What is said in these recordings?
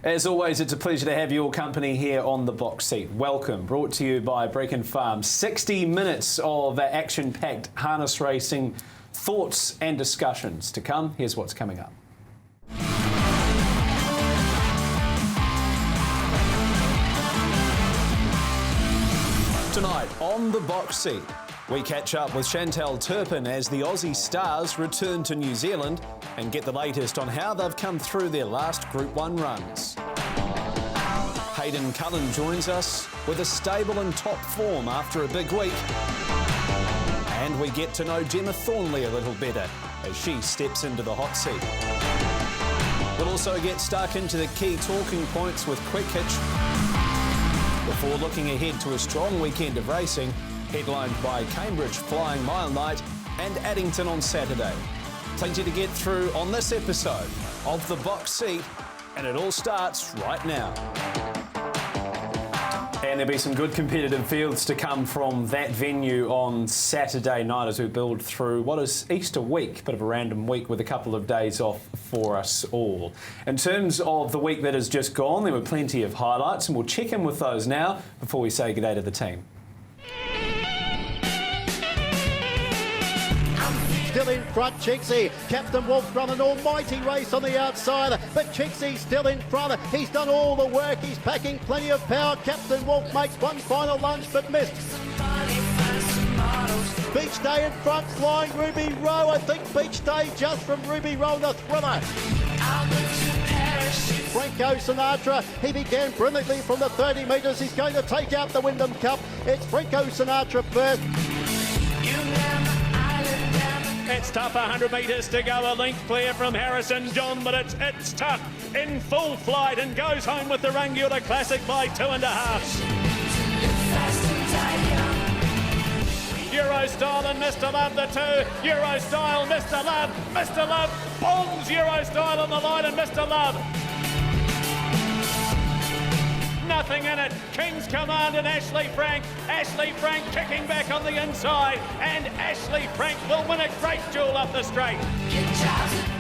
As always, it's a pleasure to have your company here on the box seat. Welcome, brought to you by Brecon Farm. 60 minutes of action-packed harness racing thoughts and discussions to come. Here's what's coming up. Tonight on the box seat, we catch up with Chantal Turpin as the Aussie Stars return to New Zealand and get the latest on how they've come through their last Group 1 runs. Hayden Cullen joins us with a stable in top form after a big week. And we get to know Gemma Thornley a little better as she steps into the hot seat. We'll also get stuck into the key talking points with Quick Hitch before looking ahead to a strong weekend of racing, headlined by Cambridge Flying Mile Night and Addington on Saturday. Plenty to get through on this episode of The Box Seat, and it all starts right now. And there'll be some good competitive fields to come from that venue on Saturday night as we build through what is Easter week, bit of a random week with a couple of days off for us all. In terms of the week that has just gone, there were plenty of highlights, and we'll check in with those now before we say good day to the team. Still in front, Chiggsy. Captain Wolf's run an almighty race on the outside, but Chiggsy's still in front. He's done all the work. He's packing plenty of power. Captain Wolf makes one final lunge, but missed. Beach Day in front, flying Ruby Row. I think Beach Day just from Ruby Row, the thriller. Franco Sinatra, he began brilliantly from the 30 metres. He's going to take out the Wyndham Cup. It's Franco Sinatra first. It's tough, 100 metres to go, a length clear from Harrison John, but it's tough in full flight and goes home with the Rangiora Classic by 2.5. Eurostyle and Mr. Love, the two. Eurostyle, Mr. Love. Mr. Love bombs Eurostyle on the line and Mr. Love. Nothing in it. King's Command and Ashley Frank. Ashley Frank kicking back on the inside, and Ashley Frank will win a great duel up the straight.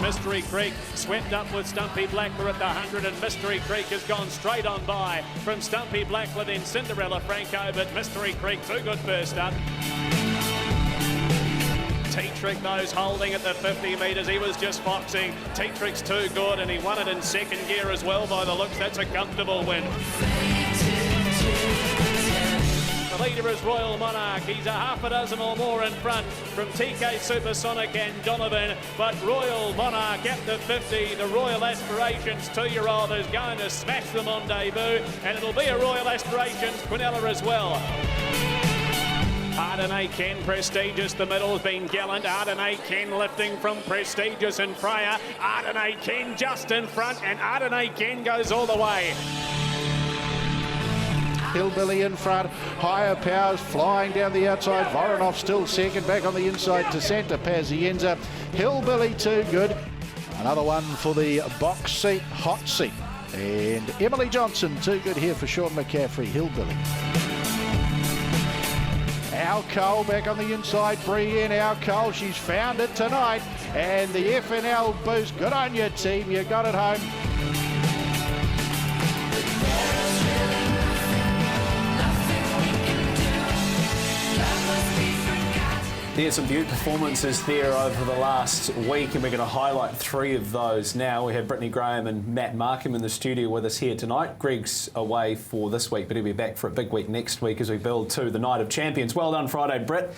Mystery Creek swept up with Stumpy Blackler at the 100, and Mystery Creek has gone straight on by from Stumpy Blackler, then Cinderella Franco, but Mystery Creek too good first up. T-Trick, those holding at the 50 metres. He was just foxing. T-Trick's too good, and he won it in second gear as well by the looks. That's a comfortable win. The leader is Royal Monarch. He's a half a dozen or more in front from TK Supersonic and Donovan. But Royal Monarch at the 50, the Royal Aspirations 2-year-old is going to smash them on debut. And it'll be a Royal Aspirations Quinella as well. Ardenay Ken, Prestigious, the middle's been gallant. Ardenay Ken lifting from Prestigious and Freya. Ardenay Ken just in front, and Ardenay Ken goes all the way. Hillbilly in front, higher powers flying down the outside. Voronov still second, back on the inside to Santa Pazienza. Hillbilly too good. Another one for the box seat, hot seat. And Emily Johnson too good here for Sean McCaffrey, Hillbilly. Our Cole back on the inside, Brienne Our Cole, she's found it tonight. And the FNL boost, good on you team, you got it home. There's some beautiful performances there over the last week, and we're going to highlight three of those now. We have Brittany Graham and Matt Markham in the studio with us here tonight. Greg's away for this week, but he'll be back for a big week next week as we build to the Night of Champions. Well done Friday, Britt.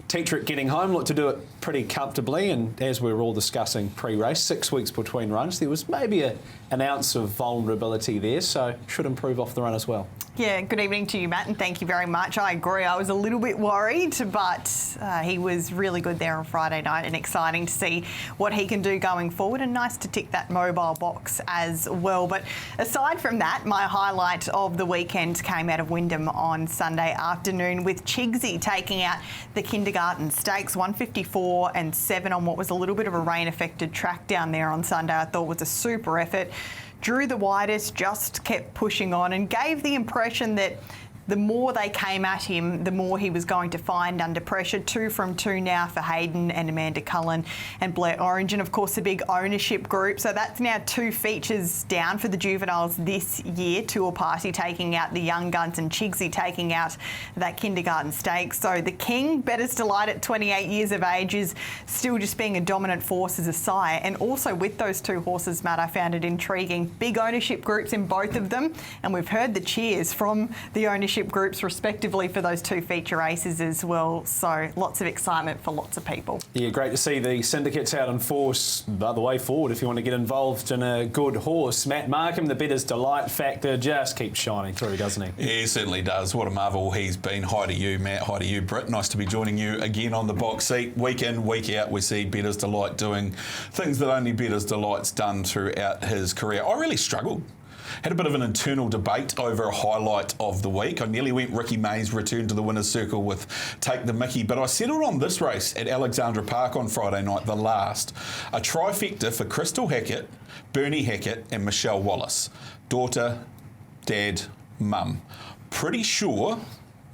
T-Trick getting home, looked to do it pretty comfortably, and as we were all discussing pre-race, 6 weeks between runs, there was maybe an ounce of vulnerability there, so should improve off the run as well. Yeah, good evening to you, Matt, and thank you very much. I agree. I was a little bit worried, but he was really good there on Friday night, and exciting to see what he can do going forward, and nice to tick that mobile box as well. But aside from that, my highlight of the weekend came out of Wyndham on Sunday afternoon with Chiggsy taking out the Kindergarten Stakes, 154 and 7 on what was a little bit of a rain-affected track down there on Sunday. I thought was a super effort. Drew the widest, just kept pushing on and gave the impression that the more they came at him, the more he was going to find under pressure. 2 from 2 now for Hayden and Amanda Cullen and Blair Orange. And, of course, the big ownership group. So that's now 2 features down for the juveniles this year. Tour Party taking out the Young Guns and Chiggsy taking out that Kindergarten Stakes. So the King, Bettor's Delight at 28 years of age, is still just being a dominant force as a sire. And also with those 2 horses, Matt, I found it intriguing. Big ownership groups in both of them. And we've heard the cheers from the ownership groups respectively for those 2 feature races as well. So lots of excitement for lots of people. Yeah, great to see the syndicates out in force the other way forward if you want to get involved in a good horse. Matt Markham, the Bettor's Delight factor just keeps shining through, doesn't he? Yeah, he certainly does. What a marvel he's been. Hi to you, Matt. Hi to you, Britt. Nice to be joining you again on the box seat. Week in, week out, we see Bettor's Delight doing things that only Bettor's Delight's done throughout his career. I really struggled. Had a bit of an internal debate over a highlight of the week. I nearly went Ricky May's return to the winner's circle with Take the Mickey, but I settled on this race at Alexandra Park on Friday night, the last. A trifecta for Crystal Hackett, Bernie Hackett and Michelle Wallace. Daughter, dad, mum. Pretty sure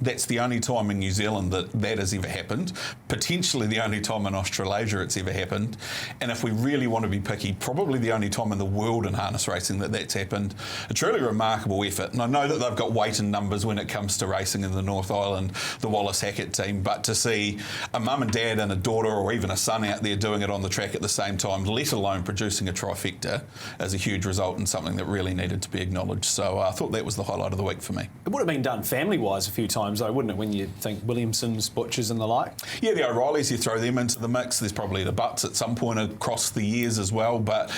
that's the only time in New Zealand that has ever happened, potentially the only time in Australasia it's ever happened, and if we really want to be picky, probably the only time in the world in harness racing that's happened. A truly remarkable effort, and I know that they've got weight and numbers when it comes to racing in the North Island, the Wallace Hackett team, but to see a mum and dad and a daughter or even a son out there doing it on the track at the same time, let alone producing a trifecta, is a huge result and something that really needed to be acknowledged. So I thought that was the highlight of the week for me. It would have been done family-wise a few times though, wouldn't it, when you think Williamsons, Butchers and the like? Yeah, the O'Reillys, you throw them into the mix. There's probably the Butts at some point across the years as well, but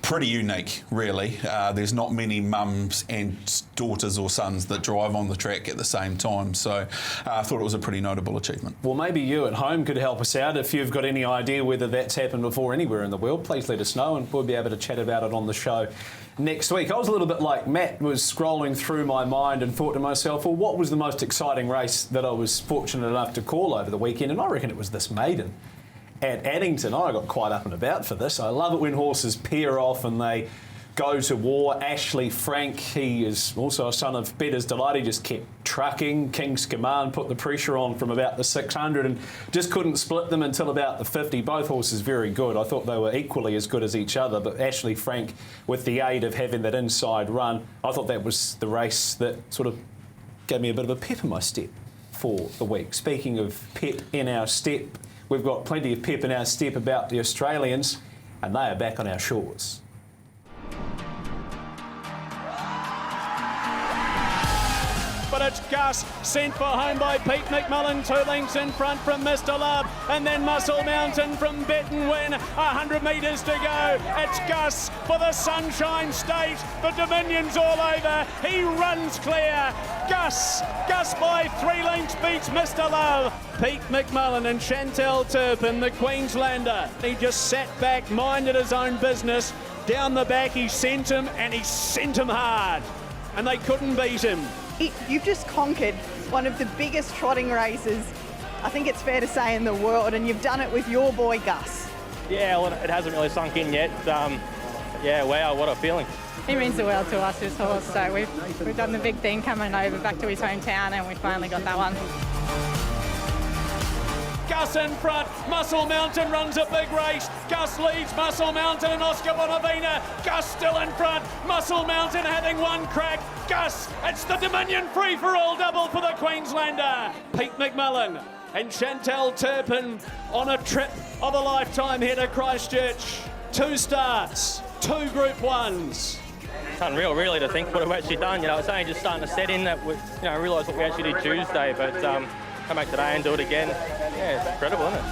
pretty unique, really. There's not many mums and daughters or sons that drive on the track at the same time, so I thought it was a pretty notable achievement. Well, maybe you at home could help us out. If you've got any idea whether that's happened before anywhere in the world, please let us know and we'll be able to chat about it on the show next week. I was a little bit like Matt, was scrolling through my mind and thought to myself, well, what was the most exciting race that I was fortunate enough to call over the weekend? And I reckon it was this maiden at Addington. I got quite up and about for this. I love it when horses pair off and they go to war. Ashley Frank, he is also a son of Bettor's Delight. He just kept trucking. King's Command put the pressure on from about the 600 and just couldn't split them until about the 50. Both horses very good. I thought they were equally as good as each other, but Ashley Frank, with the aid of having that inside run, I thought that was the race that sort of gave me a bit of a pep in my step for the week. Speaking of pep in our step, we've got plenty of pep in our step about the Australians, and they are back on our shores. But it's Gus, sent for home by Pete McMullen, 2 lengths in front from Mr. Love, and then Muscle Mountain from Bet and Win, 100 metres to go. It's Gus for the Sunshine State, the Dominion's all over, he runs clear. Gus by 3 lengths beats Mr. Love. Pete McMullen and Chantal Turpin, the Queenslander. He just sat back, minded his own business. Down the back he sent him, and he sent him hard, and they couldn't beat him. You've just conquered one of the biggest trotting races, I think it's fair to say, in the world, and you've done it with your boy Gus. Yeah, well, it hasn't really sunk in yet. Yeah, wow, what a feeling. He means the world to us, this horse, so we've done the big thing coming over back to his hometown, and we finally got that one. Gus in front, Muscle Mountain runs a big race. Gus leads Muscle Mountain and Oscar Bonavina. Gus still in front, Muscle Mountain having one crack. Gus, it's the Dominion free-for-all double for the Queenslander. Pete McMullen and Chantal Turpin on a trip of a lifetime here to Christchurch. 2 starts, 2 Group 1s. It's unreal, really, to think what we've actually done. You know, it's only just starting to set in that we, realise what we actually did Tuesday, but come back today and do it again. Yeah, it's incredible, isn't it?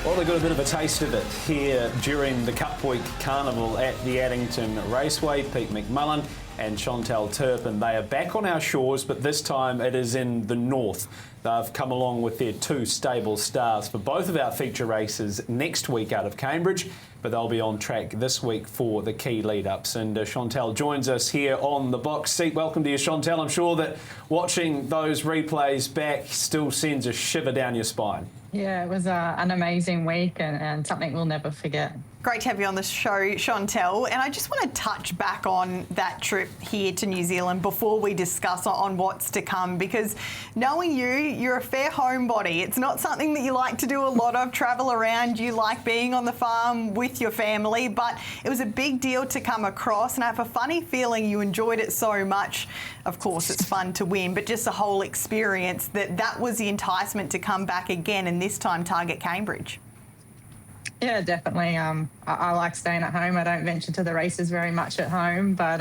Well, they got a bit of a taste of it here during the Cup Week Carnival at the Addington Raceway. Pete McMullen and Chantal Turpin, they are back on our shores, but this time it is in the north. They've come along with their 2 stable stars for both of our feature races next week out of Cambridge, but they'll be on track this week for the key lead-ups. And Chantal joins us here on the box seat. Welcome to you, Chantal. I'm sure that watching those replays back still sends a shiver down your spine. Yeah, it was an amazing week and something we'll never forget. Great to have you on the show, Chantal. And I just want to touch back on that trip here to New Zealand before we discuss on what's to come, because knowing you, you're a fair homebody. It's not something that you like to do a lot of, travel around. You like being on the farm with your family, but it was a big deal to come across, and I have a funny feeling you enjoyed it so much. Of course, it's fun to win, but just the whole experience, that was the enticement to come back again, and this time target Cambridge. Yeah, definitely. I like staying at home. I don't venture to the races very much at home, but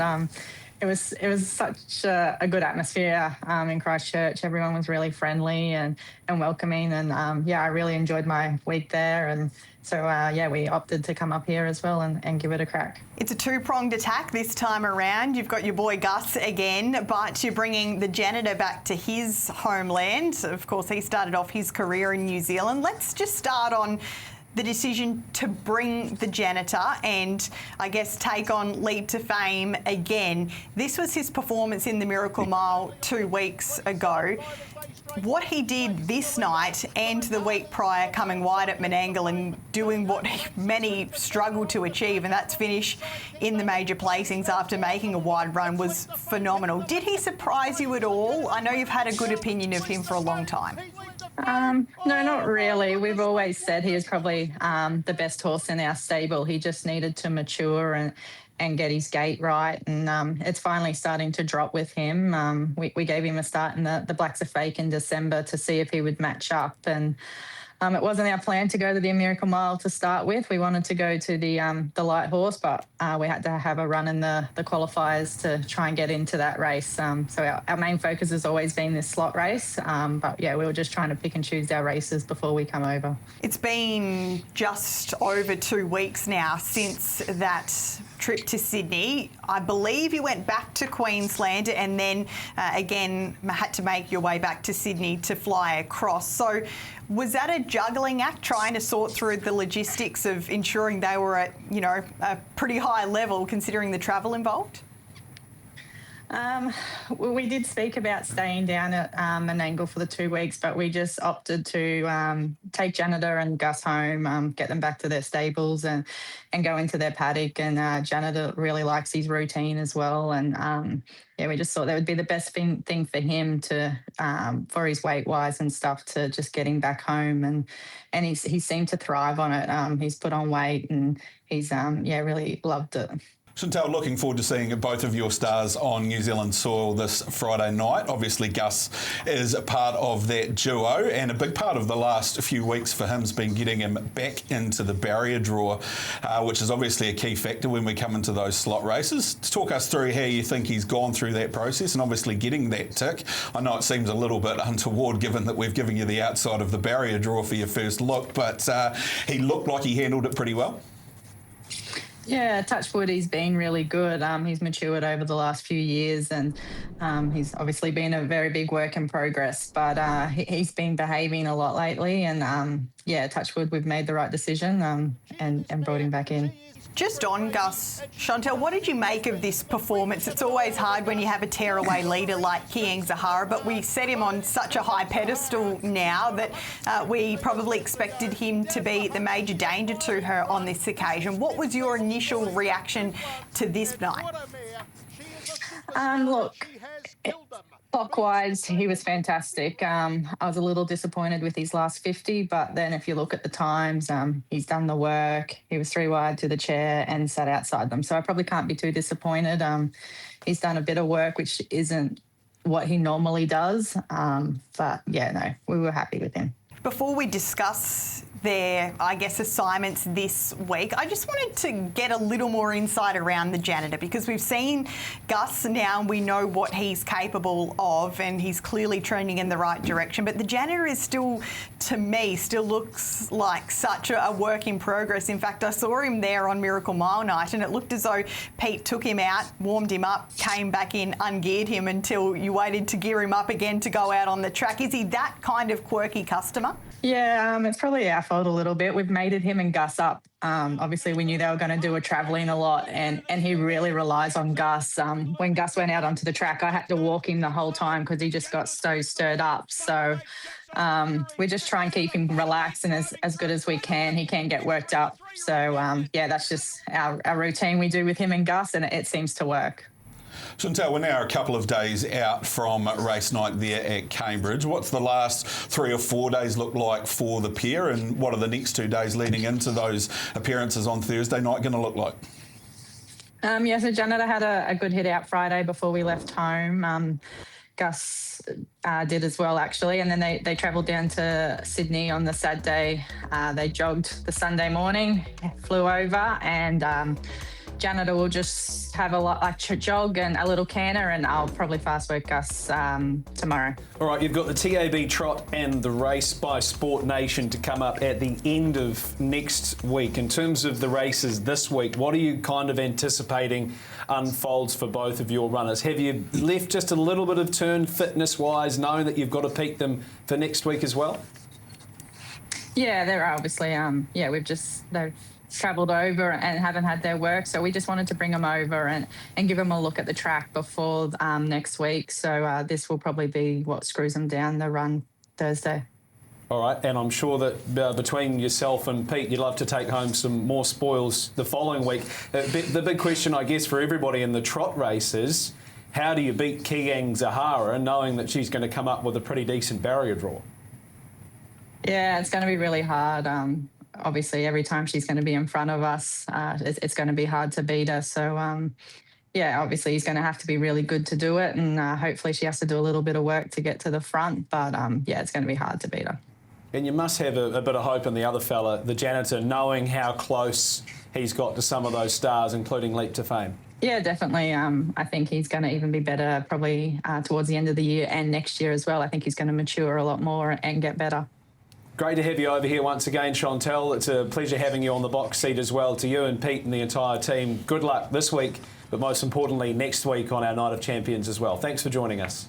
it was such a good atmosphere in Christchurch. Everyone was really friendly and welcoming, and I really enjoyed my week there. And so we opted to come up here as well and give it a crack. It's a two-pronged attack this time around. You've got your boy Gus again, but you're bringing the Janitor back to his homeland. Of course, he started off his career in New Zealand. Let's just start on the decision to bring the Janitor and, I guess, take on Lead to Fame again. This was his performance in the Miracle Mile 2 weeks ago. What he did this night and the week prior, coming wide at Menangle and doing what many struggled to achieve, and that's finish in the major placings after making a wide run, was phenomenal. Did he surprise you at all? I know you've had a good opinion of him for a long time. No, not really. We've always said he is probably the best horse in our stable. He just needed to mature and get his gait right, and it's finally starting to drop with him. We gave him a start in the Blacks Are Fake in December to see if he would match up, and it wasn't our plan to go to the Miracle Mile to start with. We wanted to go to the light horse, but we had to have a run in the qualifiers to try and get into that race. So our main focus has always been this slot race, but we were just trying to pick and choose our races before we come over. It's been just over 2 weeks now since that trip to Sydney. I believe you went back to Queensland and then again had to make your way back to Sydney to fly across. So was that a juggling act, trying to sort through the logistics of ensuring they were at, a pretty high level considering the travel involved? We did speak about staying down at Menangle for the 2 weeks, but we just opted to take Janitor and Gus home, get them back to their stables and go into their paddock. And Janitor really likes his routine as well. And we just thought that would be the best thing for him to, for his weight-wise and stuff, to just get him back home. And he seemed to thrive on it. He's put on weight and he's, really loved it. Chantal, looking forward to seeing both of your stars on New Zealand soil this Friday night. Obviously, Gus is a part of that duo, and a big part of the last few weeks for him has been getting him back into the barrier draw, which is obviously a key factor when we come into those slot races. Talk us through how you think he's gone through that process and obviously getting that tick. I know it seems a little bit untoward given that we've given you the outside of the barrier draw for your first look, but he looked like he handled it pretty well. Yeah, touch wood, he's been really good. He's matured over the last few years, and he's obviously been a very big work in progress, but he's been behaving a lot lately, and touch wood, we've made the right decision and brought him back in. Just on Gus, Chantal, what did you make of this performance? It's always hard when you have a tearaway leader like Kiang Zahara, but we set him on such a high pedestal now that we probably expected him to be the major danger to her on this occasion. What was your initial reaction to this night? Look, clockwise, he was fantastic. I was a little disappointed with his last 50, but then if you look at the times, he's done the work. He was 3 wide to the chair and sat outside them. So I probably can't be too disappointed. He's done a bit of work, which isn't what he normally does. We were happy with him. Before we discuss their, assignments this week, I just wanted to get a little more insight around the Janitor, because we've seen Gus now and we know what he's capable of, and he's clearly trending in the right direction. But the Janitor is still, to me, looks like such a work in progress. In fact, I saw him there on Miracle Mile night and it looked as though Pete took him out, warmed him up, came back in, ungeared him until you waited to gear him up again to go out on the track. Is he that kind of quirky customer? Yeah, it's probably our fault a little bit. We've mated him and Gus up. Obviously, we knew they were going to do a travelling a lot, and he really relies on Gus. When Gus went out onto the track, I had to walk him the whole time because he just got so stirred up. So We just try and keep him relaxed and as good as we can. He can get worked up. So, that's just our routine we do with him and Gus, and it seems to work. Chantal, we're now a couple of days out from race night there at Cambridge. What's the last 3 or 4 days look like for the pair, and what are the next 2 days leading into those appearances on Thursday night going to look like? So Janitor had a good hit out Friday before we left home. Gus did as well, actually, and then they travelled down to Sydney on the Saturday. They jogged the Sunday morning, flew over, and Janitor will just have a jog and a little canter, and I'll probably fast work Gus tomorrow. All right, you've got the TAB Trot and the race by Sport Nation to come up at the end of next week. In terms of the races this week, what are you kind of anticipating unfolds for both of your runners? Have you left just a little bit of turn fitness-wise, knowing that you've got to peak them for next week as well? Yeah, they're obviously, they've travelled over and haven't had their work, so we just wanted to bring them over and give them a look at the track before next week. So this will probably be what screws them down the run Thursday. All right, and I'm sure that between yourself and Pete, you'd love to take home some more spoils the following week. The big question, I guess, for everybody in the trot race is, how do you beat Kiang Zahara knowing that she's going to come up with a pretty decent barrier draw? Yeah, it's going to be really hard. Obviously, every time she's going to be in front of us, it's going to be hard to beat her. So, obviously he's going to have to be really good to do it, and hopefully she has to do a little bit of work to get to the front. But, it's going to be hard to beat her. And you must have a bit of hope in the other fella, the Janitor, knowing how close he's got to some of those stars, including Leap to Fame. Yeah, definitely. I think he's going to even be better probably towards the end of the year and next year as well. I think he's going to mature a lot more and get better. Great to have you over here once again, Chantal. It's a pleasure having you on the box seat as well. To you and Pete and the entire team, good luck this week, but most importantly next week on our Night of Champions as well. Thanks for joining us.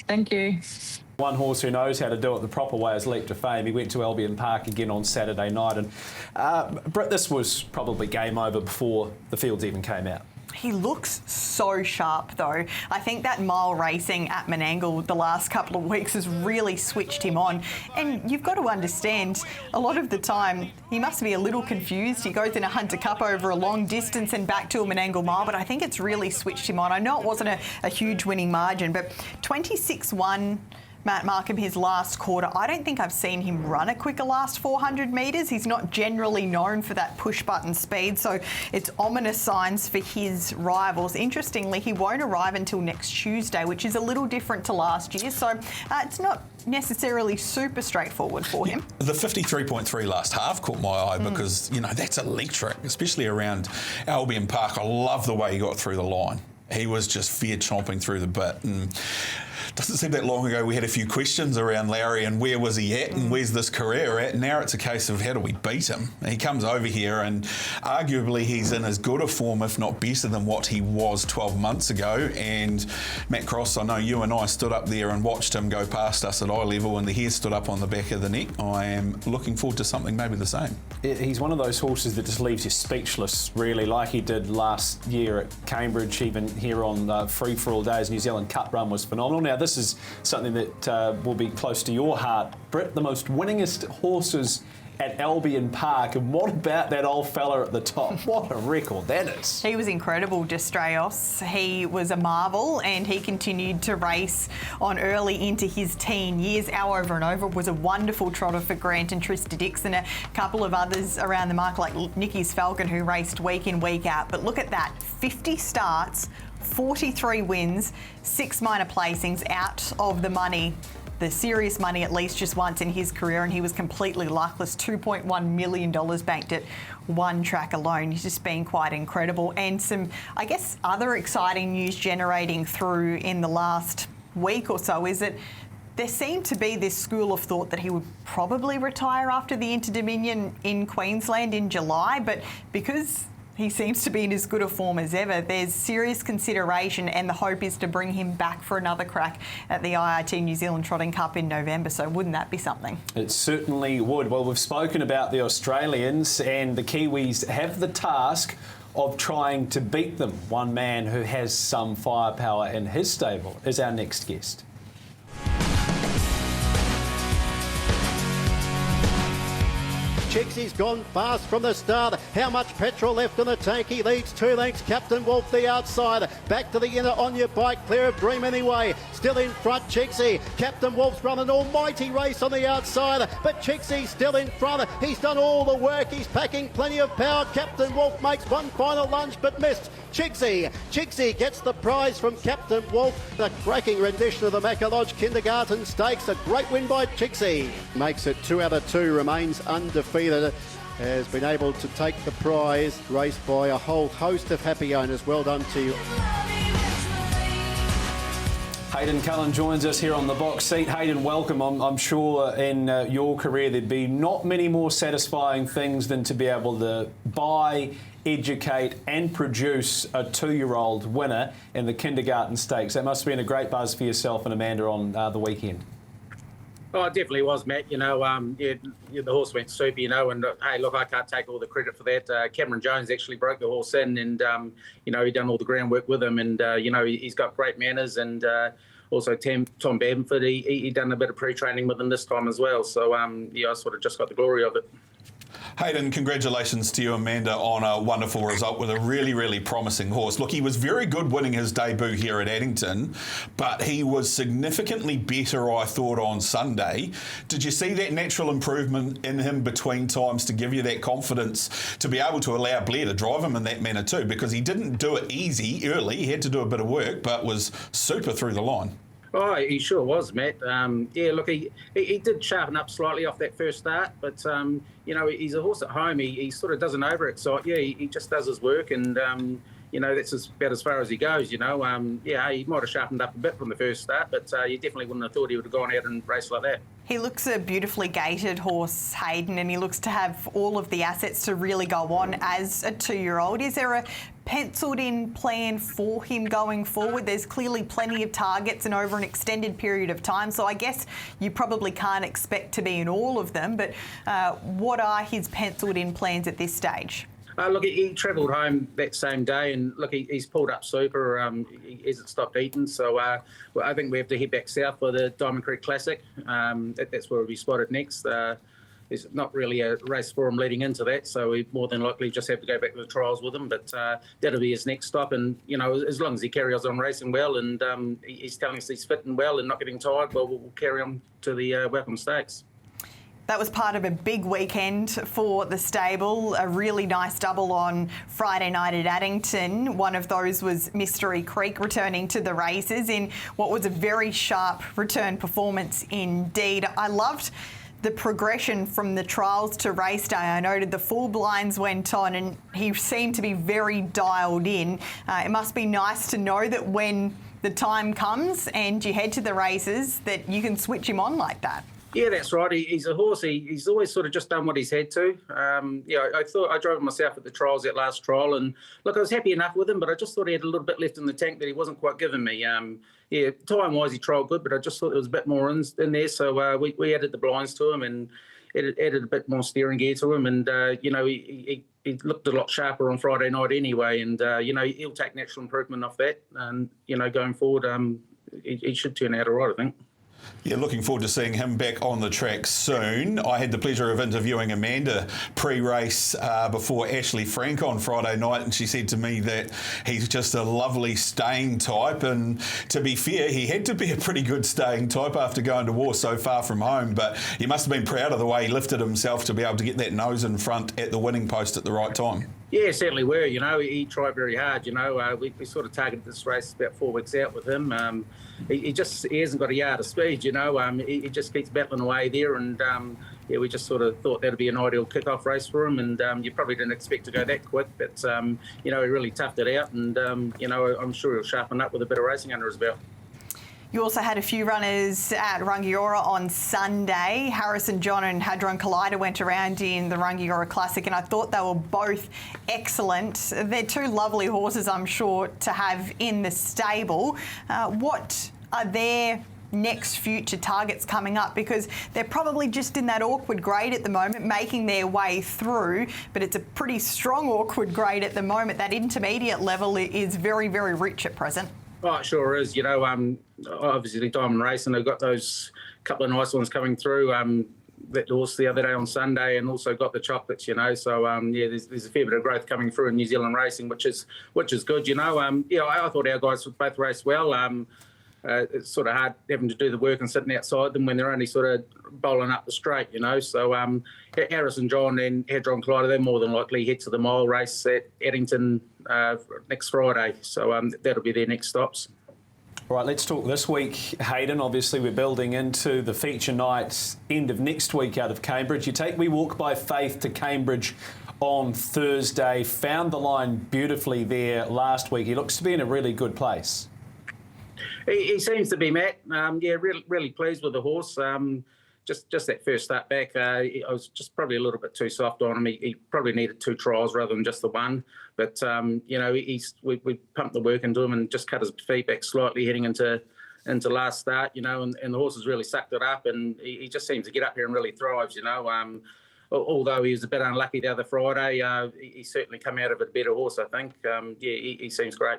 Thank you. One horse who knows how to do it the proper way is Leap to Fame. He went to Albion Park again on Saturday night, and Britt, this was probably game over before the fields even came out. He looks so sharp, though. I think that mile racing at Menangle the last couple of weeks has really switched him on. And you've got to understand, a lot of the time, he must be a little confused. He goes in a Hunter Cup over a long distance and back to a Menangle mile, but I think it's really switched him on. I know it wasn't a huge winning margin, but 26-1... Matt Markham, his last quarter, I don't think I've seen him run a quicker last 400 metres. He's not generally known for that push-button speed, so it's ominous signs for his rivals. Interestingly, he won't arrive until next Tuesday, which is a little different to last year, so it's not necessarily super straightforward for him. The 53.3 last half caught my eye because, that's electric, especially around Albion Park. I love the way he got through the line. He was just fear chomping through the bit, and doesn't seem that long ago we had a few questions around Larry and where was he at and where's this career at. Now it's a case of how do we beat him? He comes over here and arguably he's in as good a form, if not better, than what he was 12 months ago. And Matt Cross, I know you and I stood up there and watched him go past us at eye level and the hair stood up on the back of the neck. I am looking forward to something maybe the same. He's one of those horses that just leaves you speechless, really, like he did last year at Cambridge, even here on Free for All Days. New Zealand Cup run was phenomenal. Now, this is something that will be close to your heart, Britt, the most winningest horses at Albion Park. And what about that old fella at the top? What a record that is. He was incredible, Destrayos. He was a marvel, and he continued to race on early into his teen years. Our Over and Over was a wonderful trotter for Grant and Trista Dixon, a couple of others around the mark like Nicky's Falcon, who raced week in, week out. But look at that, 50 starts, 43 wins, 6 minor placings, out of the money, the serious money at least just once in his career, and he was completely luckless. $2.1 million banked at one track alone. He's just been quite incredible. And some, I guess, other exciting news generating through in the last week or so is that there seemed to be this school of thought that he would probably retire after the Inter-Dominion in Queensland in July, but because he seems to be in as good a form as ever, there's serious consideration, and the hope is to bring him back for another crack at the IRT New Zealand Trotting Cup in November. So wouldn't that be something? It certainly would. Well, we've spoken about the Australians, and the Kiwis have the task of trying to beat them. One man who has some firepower in his stable is our next guest. Chiggsy's gone fast from the start. How much petrol left in the tank? He leads 2 lengths. Captain Wolf the outside. Back to the inner on your bike. Clear of Dream anyway. Still in front, Chiggsy. Captain Wolf's run an almighty race on the outside, but Chiggsy's still in front. He's done all the work. He's packing plenty of power. Captain Wolf makes one final lunge but missed. Chiggsy gets the prize from Captain Wolf. The cracking rendition of the Macalodge Kindergarten Stakes. A great win by Chiggsy. Makes it 2 out of 2, remains undefeated. Has been able to take the prize, raced by a whole host of happy owners. Well done to you. Hayden Cullen joins us here on the box seat. Hayden, welcome. I'm sure in your career there'd be not many more satisfying things than to be able to buy, educate and produce a 2-year-old winner in the Kindergarten Stakes. That must have been a great buzz for yourself and Amanda on the weekend. Oh, it definitely was, Matt. You know, the horse went super, you know, and hey, look, I can't take all the credit for that. Cameron Jones actually broke the horse in and, you know, he done all the groundwork with him and, you know, he's got great manners and also Tom Bamford, he done a bit of pre-training with him this time as well. So, yeah, I sort of just got the glory of it. Hayden, congratulations to you, Amanda, on a wonderful result with a really, really promising horse. Look, he was very good winning his debut here at Addington, but he was significantly better, I thought, on Sunday. Did you see that natural improvement in him between times to give you that confidence to be able to allow Blair to drive him in that manner too? Because he didn't do it easy early. He had to do a bit of work, but was super through the line. Oh, he sure was, Matt. Yeah, look, he did sharpen up slightly off that first start, but, you know, he's a horse at home. He sort of doesn't overexcite. Yeah, he just does his work and, you know, that's about as far as he goes, you know. Yeah, he might have sharpened up a bit from the first start, but you definitely wouldn't have thought he would have gone out and raced like that. He looks a beautifully gated horse, Hayden, and he looks to have all of the assets to really go on as a 2-year-old. Is there a penciled-in plan for him going forward? There's clearly plenty of targets and over an extended period of time, so I guess you probably can't expect to be in all of them, but what are his penciled-in plans at this stage? Look, he travelled home that same day, and look, he's pulled up super. He hasn't stopped eating, so well, I think we have to head back south for the Diamond Creek Classic. That's where we'll be spotted next. There's not really a race for him leading into that, so we more than likely just have to go back to the trials with him. But that'll be his next stop, and you know, as long as he carries on racing well, and he's telling us he's fitting well and not getting tired, well, we'll carry on to the Welcome Stakes. That was part of a big weekend for the stable, a really nice double on Friday night at Addington. One of those was Mystery Creek returning to the races in what was a very sharp return performance indeed. I loved the progression from the trials to race day. I noted the full blinds went on and he seemed to be very dialed in. It must be nice to know that when the time comes and you head to the races that you can switch him on like that. Yeah, that's right. He's a horse. He's always sort of just done what he's had to. Yeah, I thought I drove him myself at the trials, that last trial, and look, I was happy enough with him, but I just thought he had a little bit left in the tank that he wasn't quite giving me. Yeah, time-wise, he trialled good, but I just thought there was a bit more in there, so we added the blinds to him and added a bit more steering gear to him, and you know, he looked a lot sharper on Friday night anyway, and you know, he'll take natural improvement off that, and you know, going forward, he should turn out all right, I think. Yeah, looking forward to seeing him back on the track soon. I had the pleasure of interviewing Amanda pre-race before Ashley Frank on Friday night, and she said to me that he's just a lovely staying type, and to be fair, he had to be a pretty good staying type after going to war so far from home, but he must have been proud of the way he lifted himself to be able to get that nose in front at the winning post at the right time. Yeah, certainly were. You know, he tried very hard. You know, we sort of targeted this race about 4 weeks out with him. He hasn't got a yard of speed. You know, he just keeps battling away there, and yeah, we just sort of thought that'd be an ideal kick-off race for him. And you probably didn't expect to go that quick, but you know, he really toughed it out, and you know, I'm sure he'll sharpen up with a bit of racing under his belt. You also had a few runners at Rangiora on Sunday. Harrison John and Hadron Collider went around in the Rangiora Classic, and I thought they were both excellent. They're two lovely horses, I'm sure, to have in the stable. What are their next future targets coming up? Because they're probably just in that awkward grade at the moment, making their way through, but it's a pretty strong awkward grade at the moment. That intermediate level is very, very rich at present. Oh, it sure is. You know, obviously Diamond Racing, they've got those couple of nice ones coming through. that horse the other day on Sunday, and also got the chocolates, you know. So yeah, there's a fair bit of growth coming through in New Zealand racing, which is good, you know. Yeah, I thought our guys both raced well. It's sort of hard having to do the work and sitting outside them when they're only sort of bowling up the straight, you know. So Harrison John and Hadron Collider, they're more than likely head to the mile race at Eddington next Friday. So that'll be their next stops. All right, let's talk this week, Hayden. Obviously, we're building into the feature night end of next week out of Cambridge. You take We Walk by Faith to Cambridge on Thursday. Found the line beautifully there last week. He looks to be in a really good place. He seems to be, Matt. Yeah, really pleased with the horse. Just that first start back, I was just probably a little bit too soft on him. He probably needed 2 trials rather than just the one. But you know, we pumped the work into him and just cut his feet back slightly heading into last start. You know, and the horse has really sucked it up, and he just seems to get up here and really thrives. You know, although he was a bit unlucky the other Friday, he certainly come out of it a better horse, I think. Yeah, he seems great.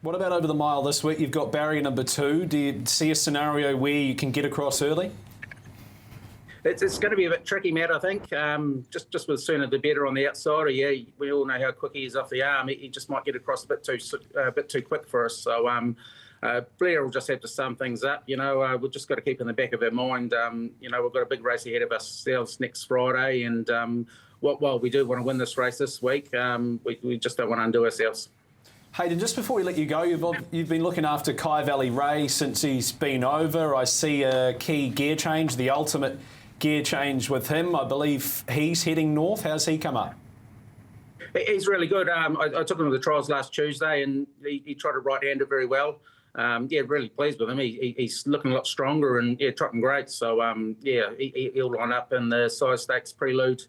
What about over the mile this week? You've got barrier number 2. Do you see a scenario where you can get across early? It's going to be a bit tricky, Matt, I think. Just with sooner the better on the outside. Yeah, we all know how quick he is off the arm. He just might get across a bit too quick for us. So Blair will just have to sum things up. You know, we've just got to keep in the back of our mind. You know, we've got a big race ahead of ourselves next Friday, and while we do want to win this race this week, we just don't want to undo ourselves. Hayden, just before we let you go, you've been looking after Kai Valley Ray since he's been over. I see a key gear change, the ultimate gear change with him. I believe he's heading north. How's he come up? He's really good. I took him to the trials last Tuesday, and he tried to right-hand it very well. Yeah, really pleased with him. He's looking a lot stronger and trotting great. So yeah, he'll line up in the size stakes prelude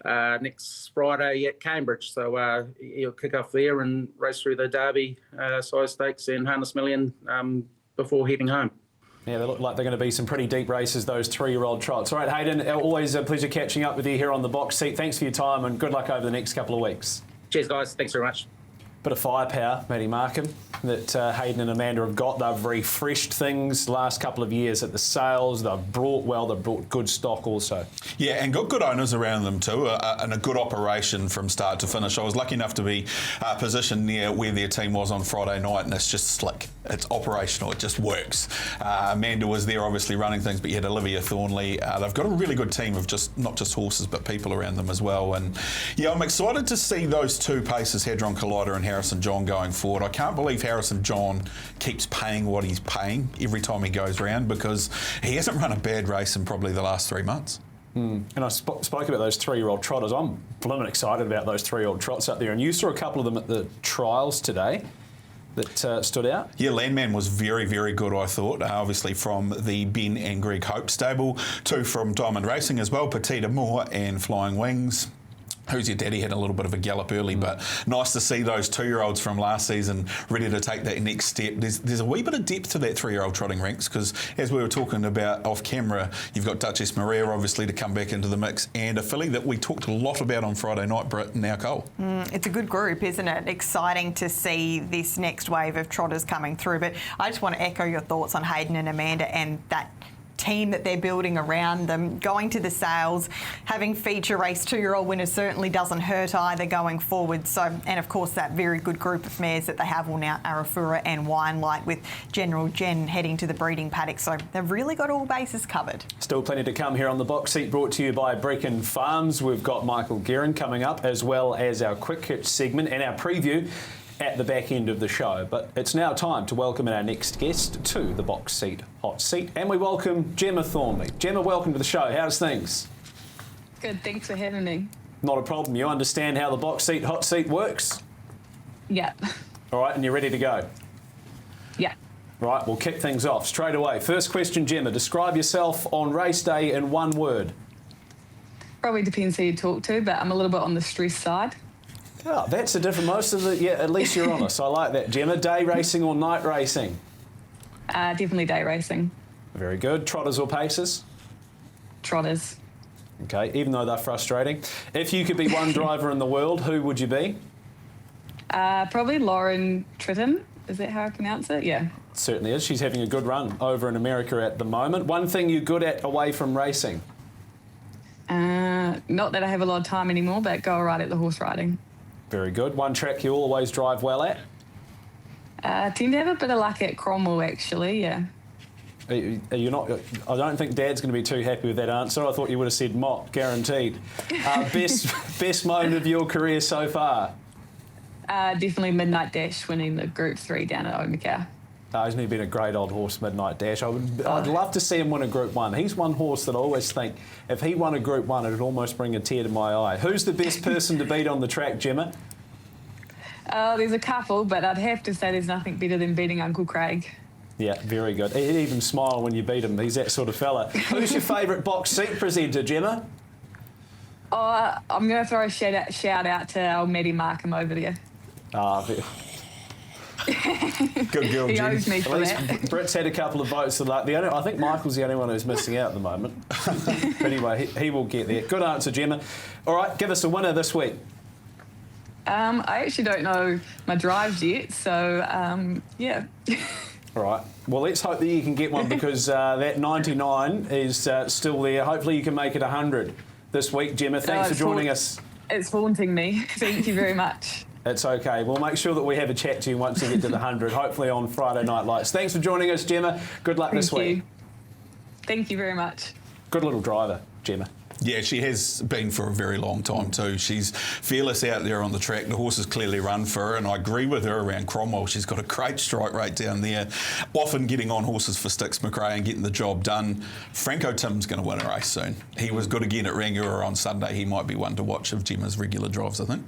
next Friday at Cambridge. So he'll kick off there and race through the Derby size stakes and Harness Million before heading home. Yeah, they look like they're going to be some pretty deep races, those 3-year-old trots. All right, Hayden, always a pleasure catching up with you here on the box seat. Thanks for your time and good luck over the next couple of weeks. Cheers, guys. Thanks very much. Bit of firepower, Matty Markham, that Hayden and Amanda have got. They've refreshed things the last couple of years at the sales. They've brought good stock also. Yeah, and got good owners around them too, and a good operation from start to finish. I was lucky enough to be positioned near where their team was on Friday night, and it's just slick. It's operational. It just works. Amanda was there obviously running things, but you had Olivia Thornley. They've got a really good team of not just horses, but people around them as well. And yeah, I'm excited to see those 2 paces, Hadron Collider and Harrison John, going forward. I can't believe Harrison John keeps paying what he's paying every time he goes around, because he hasn't run a bad race in probably the last 3 months. And I spoke about those 3-year-old trotters. I'm blooming excited about those 3-year-old trots up there. And you saw a couple of them at the trials today that stood out? Yeah, Landman was very, very good, I thought. Obviously from the Ben and Greg Hope stable. 2 from Diamond Racing as well, Petita Moore and Flying Wings. Who's Your Daddy had a little bit of a gallop early, but nice to see those 2-year-olds from last season ready to take that next step. There's a wee bit of depth to that 3-year-old trotting ranks, because as we were talking about off camera, you've got Duchess Maria obviously to come back into the mix, and a filly that we talked a lot about on Friday night, Britt, now Cole. It's a good group, isn't it? Exciting to see this next wave of trotters coming through, but I just want to echo your thoughts on Hayden and Amanda and that team that they're building around them, going to the sales, having feature race 2-year-old winners certainly doesn't hurt either going forward. So, and of course that very good group of mares that they have all now, Arafura and Winelight, with General Jen heading to the breeding paddock. So they've really got all bases covered. Still plenty to come here on the box seat, brought to you by Brecon Farms. We've got Michael Guerin coming up, as well as our quick hitch segment and our preview at the back end of the show. But it's now time to welcome our next guest to the box seat hot seat, and we welcome Gemma Thornley. Gemma, welcome to the show. How's things? Good, thanks for having me. Not a problem. You understand how the box seat hot seat works? Yeah. All right, and you're ready to go? Yeah. Right, we'll kick things off straight away. First question, Gemma, describe yourself on race day in 1 word. Probably depends who you talk to, but I'm a little bit on the stress side. Oh, that's a different, most of the, yeah, at least you're honest. I like that. Gemma, day racing or night racing? Definitely day racing. Very good. Trotters or paces? Trotters. Okay, even though they're frustrating. If you could be one driver in the world, who would you be? Probably Lauren Tritton. Is that how I pronounce it? Yeah. It certainly is. She's having a good run over in America at the moment. One thing you're good at away from racing? Not that I have a lot of time anymore, but go all right at the horse riding. Very good. One track you always drive well at? Tend to have a bit of luck at Cromwell, actually, yeah. Are you not? I don't think Dad's going to be too happy with that answer. I thought you would have said Mott, guaranteed. Best moment of your career so far? Definitely Midnight Dash, winning the Group 3 down at Omaka. Hasn't he been a great old horse, Midnight Dash? I'd love to see him win a Group 1. He's one horse that I always think, if he won a Group 1, it'd almost bring a tear to my eye. Who's the best person to beat on the track, Gemma? There's a couple, but I'd have to say there's nothing better than beating Uncle Craig. Yeah, very good. He'd even smile when you beat him. He's that sort of fella. Who's your favourite box seat presenter, Gemma? I'm going to throw a shout out to old Maddie Markham over there. Good girl, He Jen. owes me for that. Britt's had a couple of votes. I think Michael's the only one who's missing out at the moment. But anyway, he will get there. Good answer, Gemma. All right, give us a winner this week. I actually don't know my drives yet, so yeah. All right. Well, let's hope that you can get one because that 99 is still there. Hopefully you can make it 100 this week, Gemma. Thanks for joining us. It's haunting me. Thank you very much. It's okay. We'll make sure that we have a chat to you once you get to the 100, hopefully on Friday Night Lights. Thanks for joining us, Gemma. Good luck this week. Thank you very much. Good little driver, Gemma. Yeah, she has been for a very long time too. She's fearless out there on the track. The horses clearly run for her, and I agree with her around Cromwell. She's got a great strike rate down there, often getting on horses for Sticks McRae and getting the job done. Franco Tim's going to win a race soon. He was good again at Rangiora on Sunday. He might be one to watch of Gemma's regular drives, I think.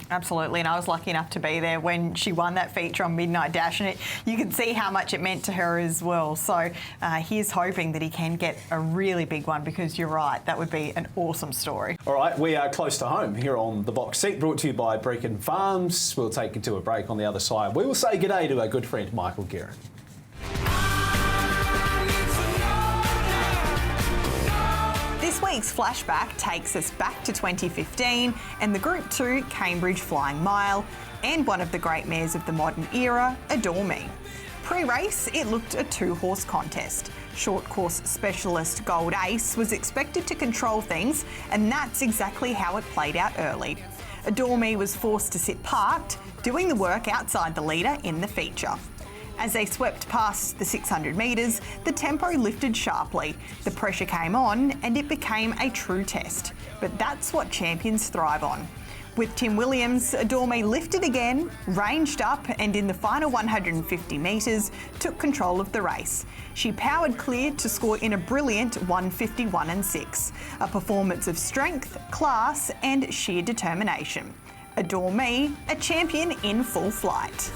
Absolutely, and I was lucky enough to be there when she won that feature on Midnight Dash, and you can see how much it meant to her as well. So he's hoping that he can get a really big one because you're right, that would be an awesome story. All right, we are close to home here on The Box Seat, brought to you by Brecon Farms. We'll take you to a break on the other side. We will say g'day to our good friend Michael Guerin. This week's flashback takes us back to 2015 and the Group 2 Cambridge Flying Mile and one of the great mares of the modern era, Adore Me. Pre-race, it looked a two-horse contest. Short course specialist Gold Ace was expected to control things, and that's exactly how it played out early. Adore Me was forced to sit parked, doing the work outside the leader in the feature. As they swept past the 600 metres, the tempo lifted sharply, the pressure came on, and it became a true test. But that's what champions thrive on. With Tim Williams, Adore Me lifted again, ranged up, and in the final 150 metres, took control of the race. She powered clear to score in a brilliant 151.6, a performance of strength, class, and sheer determination. Adore Me, a champion in full flight.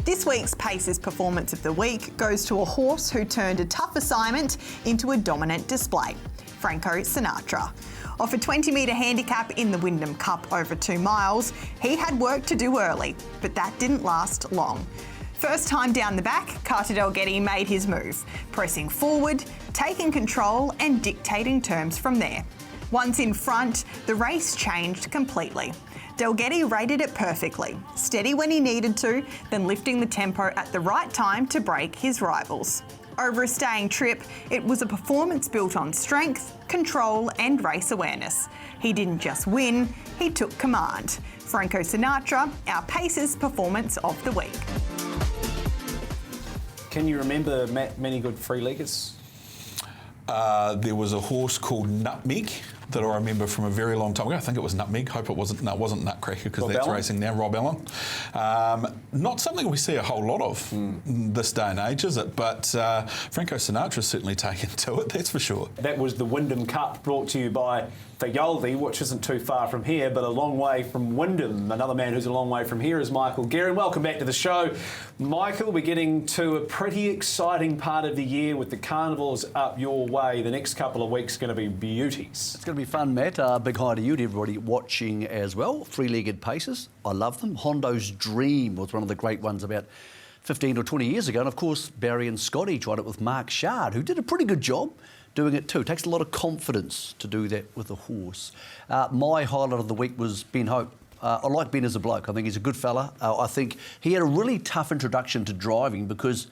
This week's Pacers Performance of the Week goes to a horse who turned a tough assignment into a dominant display, Franco Sinatra. Off a 20-metre handicap in the Wyndham Cup over 2 miles, he had work to do early, but that didn't last long. First time down the back, Carter Delgetti made his move, pressing forward, taking control and dictating terms from there. Once in front, the race changed completely. Delgetti rated it perfectly, steady when he needed to, then lifting the tempo at the right time to break his rivals. Over a staying trip, it was a performance built on strength, control and race awareness. He didn't just win, he took command. Franco Sinatra, our Pacers Performance of the Week. Can you remember many good three-leggers? There was a horse called Nutmeg that I remember from a very long time ago. I think it was Nutmeg. Hope it wasn't. No, it wasn't Nutcracker because Rob that's Allen? racing now. Rob Allen. Not something we see a whole lot of this day and age, is it? But Franco Sinatra's certainly taken to it. That's for sure. That was the Wyndham Cup, brought to you by Fayoldi, which isn't too far from here, but a long way from Wyndham. Another man who's a long way from here is Michael Guerin. Welcome back to the show. Michael, we're getting to a pretty exciting part of the year with the carnivals up your way. The next couple of weeks are going to be beauties. It's going to be fun, Matt. Big hi to you, to everybody watching as well. Three-legged paces, I love them. Hondo's Dream was one of the great ones about 15 or 20 years ago. And of course, Barry and Scotty tried it with Mark Shard, who did a pretty good job doing it too. It takes a lot of confidence to do that with a horse. My highlight of the week was Ben Hope I like Ben as a bloke. I think he's a good fella. I think he had a really tough introduction to driving because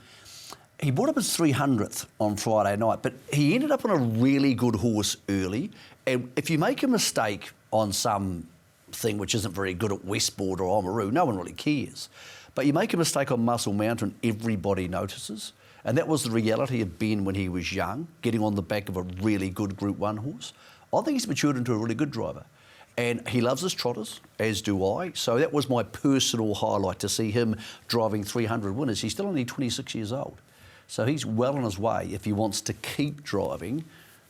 he brought up his 300th on Friday night, but he ended up on a really good horse early. And if you make a mistake on some thing which isn't very good at Westport or Oamaru, no one really cares. But you make a mistake on Muscle Mountain, everybody notices. And that was the reality of Ben when he was young, getting on the back of a really good Group 1 horse. I think he's matured into a really good driver. And he loves his trotters, as do I. So that was my personal highlight, to see him driving 300 winners. He's still only 26 years old. So he's well on his way if he wants to keep driving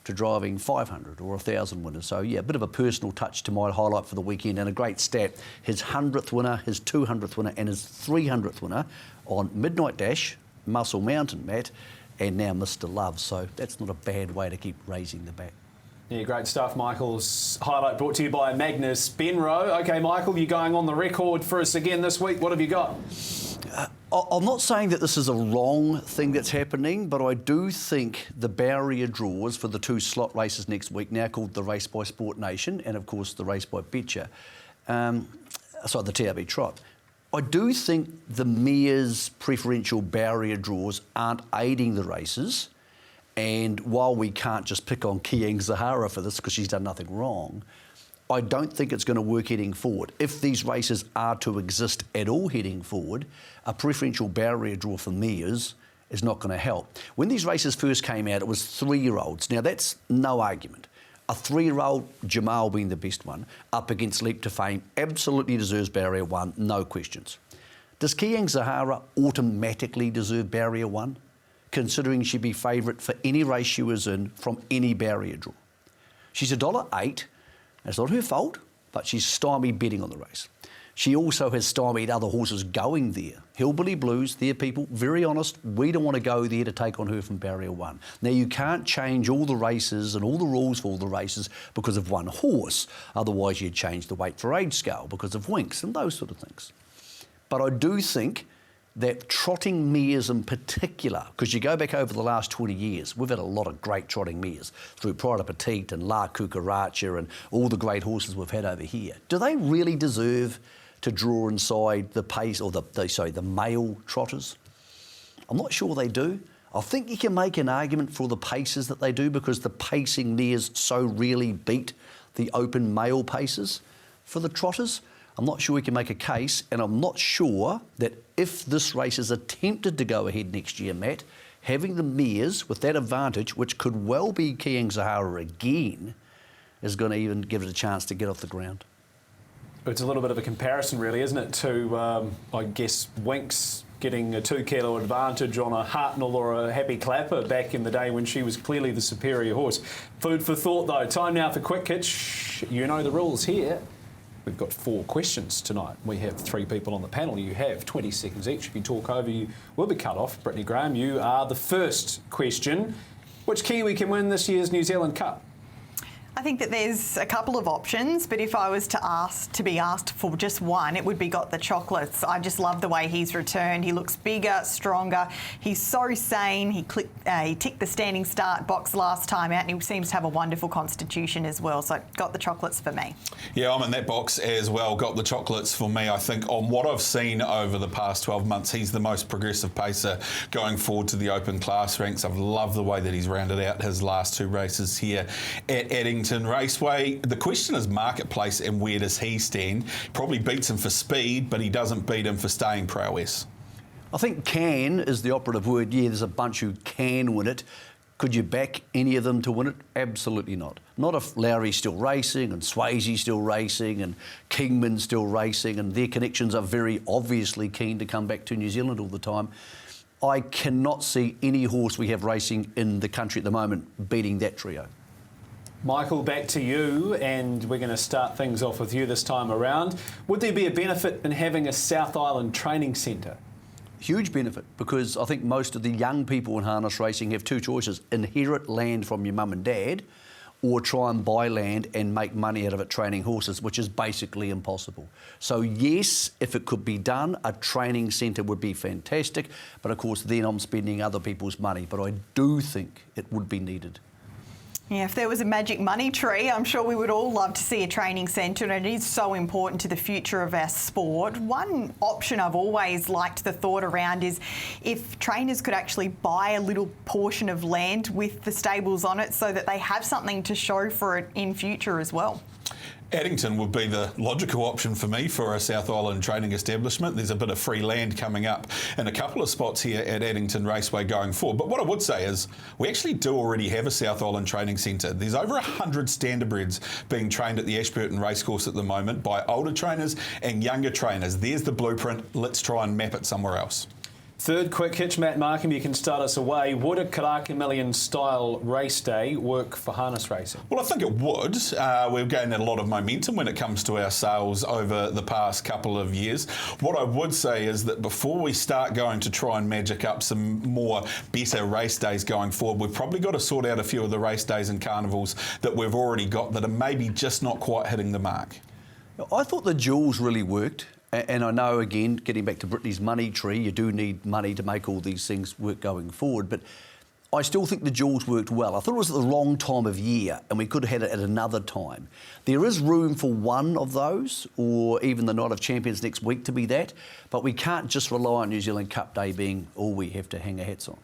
to driving 500 or 1,000 winners. So, yeah, a bit of a personal touch to my highlight for the weekend, and a great stat. His 100th winner, his 200th winner and his 300th winner on Midnight Dash, Muscle Mountain, Matt, and now Mr. Love. So that's not a bad way to keep raising the bat. Yeah, great stuff, Michael's highlight brought to you by Magnus Benroe. OK, Michael, you're going on the record for us again this week. What have you got? I'm not saying that this is a wrong thing that's happening, but I do think the barrier draws for the 2 slot races next week, now called the Race by Sport Nation and, of course, the Race by Betcha, the TRB Trot. I do think the Mayor's preferential barrier draws aren't aiding the races. And while we can't just pick on Kiang Zahara for this because she's done nothing wrong, I don't think it's going to work heading forward. If these races are to exist at all heading forward, a preferential barrier draw for Mares is not going to help. When these races first came out, it was 3-year-olds. Now, that's no argument. A 3-year-old, Jamal being the best one, up against Leap to Fame, absolutely deserves barrier 1, no questions. Does Kiang Zahara automatically deserve barrier 1? Considering she'd be favourite for any race she was in from any barrier draw. She's $1.08. It's not her fault, but she's stymied betting on the race. She also has stymied other horses going there. Hillbilly Blues, they're people, very honest, we don't want to go there to take on her from barrier 1. Now, you can't change all the races and all the rules for all the races because of one horse. Otherwise, you'd change the weight for age scale because of winks and those sort of things. But I do think that trotting mares in particular, because you go back over the last 20 years, we've had a lot of great trotting mares through Pride of Petite and La Cucaracha and all the great horses we've had over here. Do they really deserve to draw inside the pace or the male trotters? I'm not sure they do. I think you can make an argument for the paces that they do because the pacing mares so really beat the open male paces for the trotters. I'm not sure we can make a case, and I'm not sure that if this race is attempted to go ahead next year, Matt, having the mares with that advantage, which could well be Kiang Zahara again, is going to even give it a chance to get off the ground. It's a little bit of a comparison, really, isn't it, to, I guess, Winks getting a 2 kilo advantage on a Hartnell or a Happy Clapper back in the day when she was clearly the superior horse. Food for thought, though. Time now for Quick Hitch. You know the rules here. We've got 4 questions tonight. We have 3 people on the panel. You have 20 seconds each. If you talk over, you will be cut off. Brittany Graham, you are the first question. Which Kiwi can win this year's New Zealand Cup? I think that there's a couple of options, but if I was to be asked for just one, it would be Got the Chocolates. I just love the way he's returned. He looks bigger, stronger. He's so sane. He ticked the standing start box last time out, and he seems to have a wonderful constitution as well. So Got the Chocolates for me. Yeah, I'm in that box as well. Got the Chocolates for me. I think on what I've seen over the past 12 months, he's the most progressive pacer going forward to the open class ranks. I've loved the way that he's rounded out his last 2 races here at Addington Raceway. The question is marketplace and where does he stand? Probably beats him for speed, but he doesn't beat him for staying prowess. I think can is the operative word. Yeah, there's a bunch who can win it. Could you back any of them to win it? Absolutely not. Not if Lowry's still racing and Swayze's still racing and Kingman's still racing and their connections are very obviously keen to come back to New Zealand all the time. I cannot see any horse we have racing in the country at the moment beating that trio. Michael, back to you, and we're going to start things off with you this time around. Would there be a benefit in having a South Island training centre? Huge benefit, because I think most of the young people in harness racing have 2 choices: inherit land from your mum and dad, or try and buy land and make money out of it training horses, which is basically impossible. So yes, if it could be done, a training centre would be fantastic, but of course then I'm spending other people's money, but I do think it would be needed. Yeah, if there was a magic money tree, I'm sure we would all love to see a training centre, and it is so important to the future of our sport. One option I've always liked the thought around is if trainers could actually buy a little portion of land with the stables on it so that they have something to show for it in future as well. Addington would be the logical option for me for a South Island training establishment. There's a bit of free land coming up in a couple of spots here at Addington Raceway going forward. But what I would say is we actually do already have a South Island training centre. There's over 100 standardbreds being trained at the Ashburton Racecourse at the moment by older trainers and younger trainers. There's the blueprint. Let's try and map it somewhere else. Third quick hitch, Matt Markham, you can start us away. Would a Karaka Million style race day work for harness racing? Well, I think it would. We've gained a lot of momentum when it comes to our sales over the past couple of years. What I would say is that before we start going to try and magic up some more better race days going forward, we've probably got to sort out a few of the race days and carnivals that we've already got that are maybe just not quite hitting the mark. I thought the duels really worked. And I know, again, getting back to Brittany's money tree, you do need money to make all these things work going forward. But I still think the duels worked well. I thought it was at the wrong time of year, and we could have had it at another time. There is room for one of those, or even the Night of Champions next week to be that. But we can't just rely on New Zealand Cup Day being all we have to hang our hats on.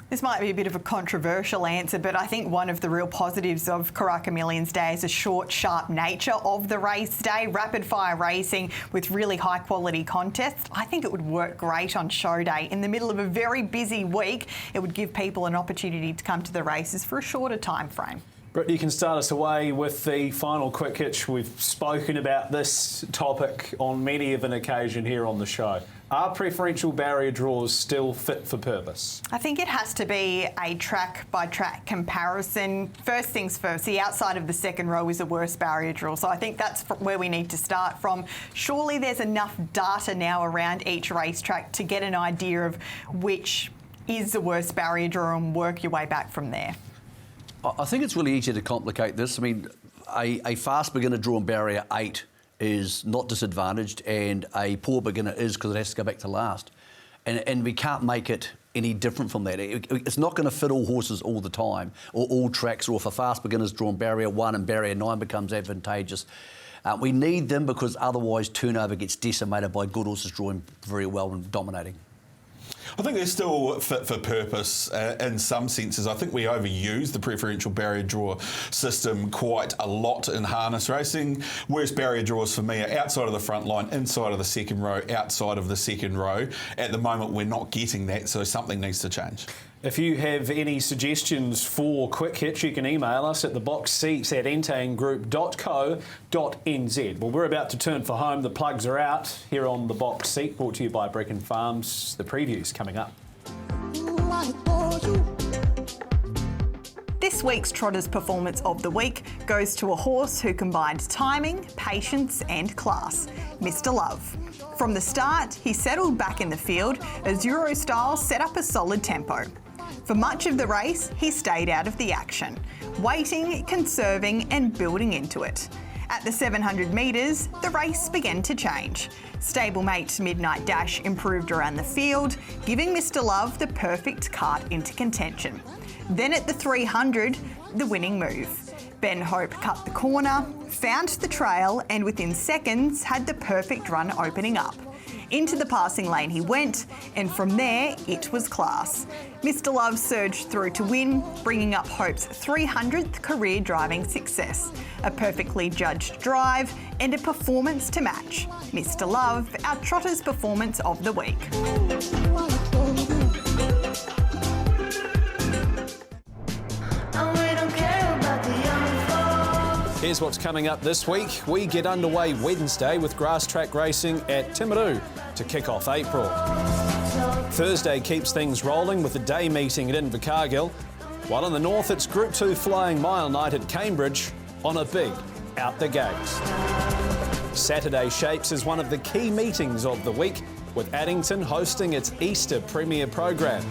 This might be a bit of a controversial answer, but I think one of the real positives of Karaka Millions Day is the short, sharp nature of the race day, rapid-fire racing with really high-quality contests. I think it would work great on show day. In the middle of a very busy week, it would give people an opportunity to come to the races for a shorter time frame. Britt, you can start us away with the final quick hitch. We've spoken about this topic on many of an occasion here on the show. Are preferential barrier draws still fit for purpose? I think it has to be a track-by-track comparison. First things first, the outside of the second row is the worst barrier draw, so I think that's where we need to start from. Surely there's enough data now around each racetrack to get an idea of which is the worst barrier draw and work your way back from there. I think it's really easy to complicate this. I mean, a fast beginner draw in barrier 8 is not disadvantaged, and a poor beginner is because it has to go back to last. And we can't make it any different from that. It's not going to fit all horses all the time, or all tracks, or if a fast beginner's drawn barrier 1 and barrier 9 becomes advantageous. We need them because otherwise turnover gets decimated by good horses drawing very well and dominating. I think they're still fit for purpose in some senses. I think we overuse the preferential barrier draw system quite a lot in harness racing. Worst barrier draws for me are outside of the front line, inside of the second row, outside of the second row. At the moment, we're not getting that, so something needs to change. If you have any suggestions for Quick Hitch, you can email us at theboxseats@entaingroup.co.nz. Well, we're about to turn for home. The plugs are out here on The Box Seat, brought to you by Brick and Farms. The preview's coming up. This week's Trotter's Performance of the Week goes to a horse who combined timing, patience and class, Mr. Love. From the start, he settled back in the field as Eurostyle set up a solid tempo. For much of the race, he stayed out of the action, waiting, conserving and building into it. At the 700 metres, the race began to change. Stablemate Midnight Dash improved around the field, giving Mr. Love the perfect cart into contention. Then at the 300, the winning move. Ben Hope cut the corner, found the trail and within seconds had the perfect run opening up. Into the passing lane he went, and from there it was class. Mr. Love surged through to win, bringing up Hope's 300th career driving success. A perfectly judged drive and a performance to match. Mr. Love, our Trotter's Performance of the Week. Here's what's coming up this week. We get underway Wednesday with grass track racing at Timaru to kick off April. Thursday keeps things rolling with a day meeting at Invercargill, while in the north it's Group 2 Flying Mile Night at Cambridge on a big out the gates. Saturday shapes as one of the key meetings of the week, with Addington hosting its Easter Premier program.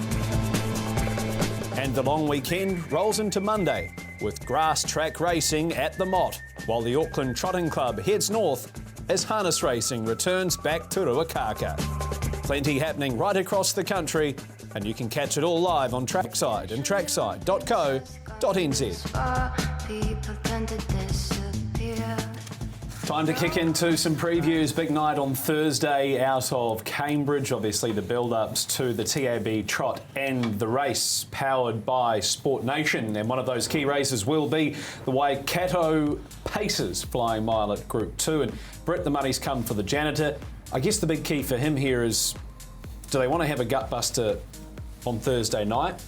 And the long weekend rolls into Monday with grass track racing at the Mott, while the Auckland Trotting Club heads north as harness racing returns back to Ruakaka. Plenty happening right across the country. And you can catch it all live on Trackside and trackside.co.nz. Time to kick into some previews. Big night on Thursday out of Cambridge. Obviously the build-ups to the TAB Trot and the race powered by Sport Nation. And one of those key races will be the Waikato Pacers Flying Mile at Group 2. And Brett, the money's come for the Janitor. I guess the big key for him here is, do they want to have a gutbuster on Thursday night?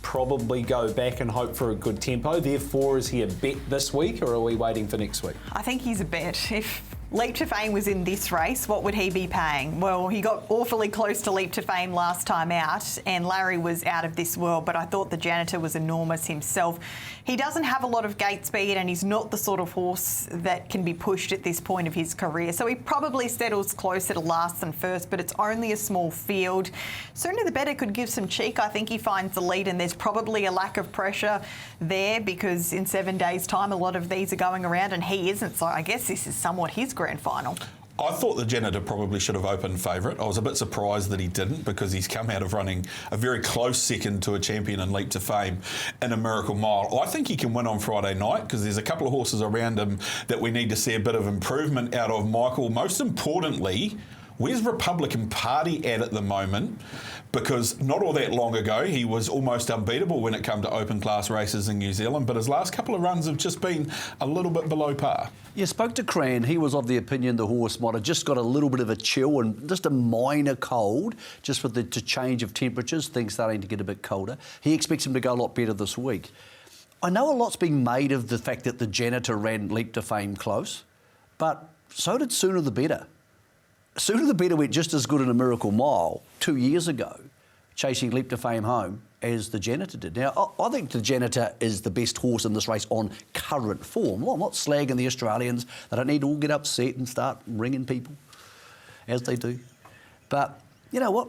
Probably go back and hope for a good tempo. Therefore, is he a bet this week or are we waiting for next week? I think he's a bet. If Leap to Fame was in this race, what would he be paying? Well, he got awfully close to Leap to Fame last time out and Larry was out of this world, but I thought the Janitor was enormous himself. He doesn't have a lot of gate speed and he's not the sort of horse that can be pushed at this point of his career. So he probably settles closer to last than first, but it's only a small field. Sooner the better could give some cheek. I think he finds the lead and there's probably a lack of pressure there because in 7 days' time a lot of these are going around and he isn't. So I guess this is somewhat his grand final. I thought the Janitor probably should have opened favourite. I was a bit surprised that he didn't because he's come out of running a very close second to a champion in Leap to Fame in a Miracle Mile. I think he can win on Friday night because there's a couple of horses around him that we need to see a bit of improvement out of. Michael, most importantly, where's Republican Party at the moment? Because not all that long ago, he was almost unbeatable when it came to open class races in New Zealand, but his last couple of runs have just been a little bit below par. You spoke to Cran. He was of the opinion the horse might have just got a little bit of a chill and just a minor cold, just with the change of temperatures, things starting to get a bit colder. He expects him to go a lot better this week. I know a lot's being made of the fact that the Janitor ran Leap to Fame close, but so did Sooner the Better. Sooner the Better went just as good in a Miracle Mile 2 years ago, chasing Leap to Fame home, as the Janitor did. Now, I think the Janitor is the best horse in this race on current form. Well, I'm not slagging the Australians. They don't need to all get upset and start ringing people, as they do. But, you know what?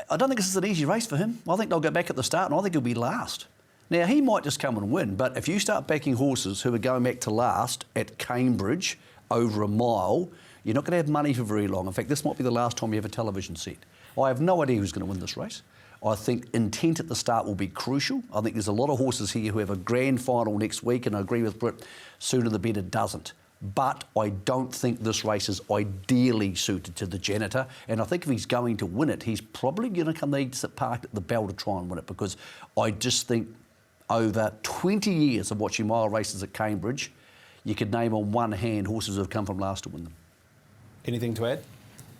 I don't think this is an easy race for him. I think they'll go back at the start and I think he'll be last. Now, he might just come and win, but if you start backing horses who are going back to last at Cambridge over a mile, you're not going to have money for very long. In fact, this might be the last time you have a television set. I have no idea who's going to win this race. I think intent at the start will be crucial. I think there's a lot of horses here who have a grand final next week, and I agree with Britt, Sooner the Better doesn't. But I don't think this race is ideally suited to the Janitor, and I think if he's going to win it, he's probably going to need to sit parked at the bell to try and win it, because I just think over 20 years of watching mile races at Cambridge, you could name on one hand horses who have come from last to win them. Anything to add?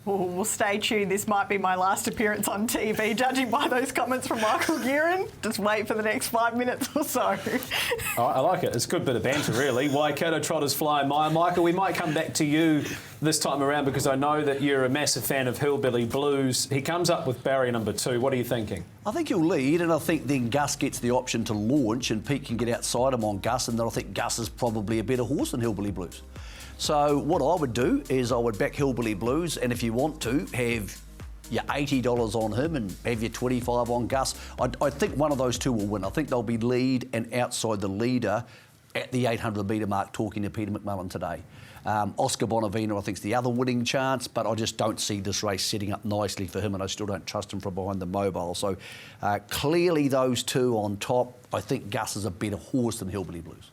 Well, stay tuned. This might be my last appearance on TV, judging by those comments from Michael Guerin. Just wait for the next 5 minutes or so. I like it. It's a good bit of banter, really. Waikato Trotters Flying Mile. Michael, we might come back to you this time around because I know that you're a massive fan of Hillbilly Blues. He comes up with barrier number 2. What are you thinking? I think he'll lead, and I think then Gus gets the option to launch and Pete can get outside him on Gus, and then I think Gus is probably a better horse than Hillbilly Blues. So what I would do is I would back Hillbilly Blues, and if you want to, have your $80 on him and have your 25 on Gus. I think one of those two will win. I think they'll be lead and outside the leader at the 800 metre mark, talking to Peter McMullen today. Oscar Bonavina, I think, is the other winning chance, but I just don't see this race setting up nicely for him, and I still don't trust him from behind the mobile. So clearly those two on top. I think Gus is a better horse than Hillbilly Blues.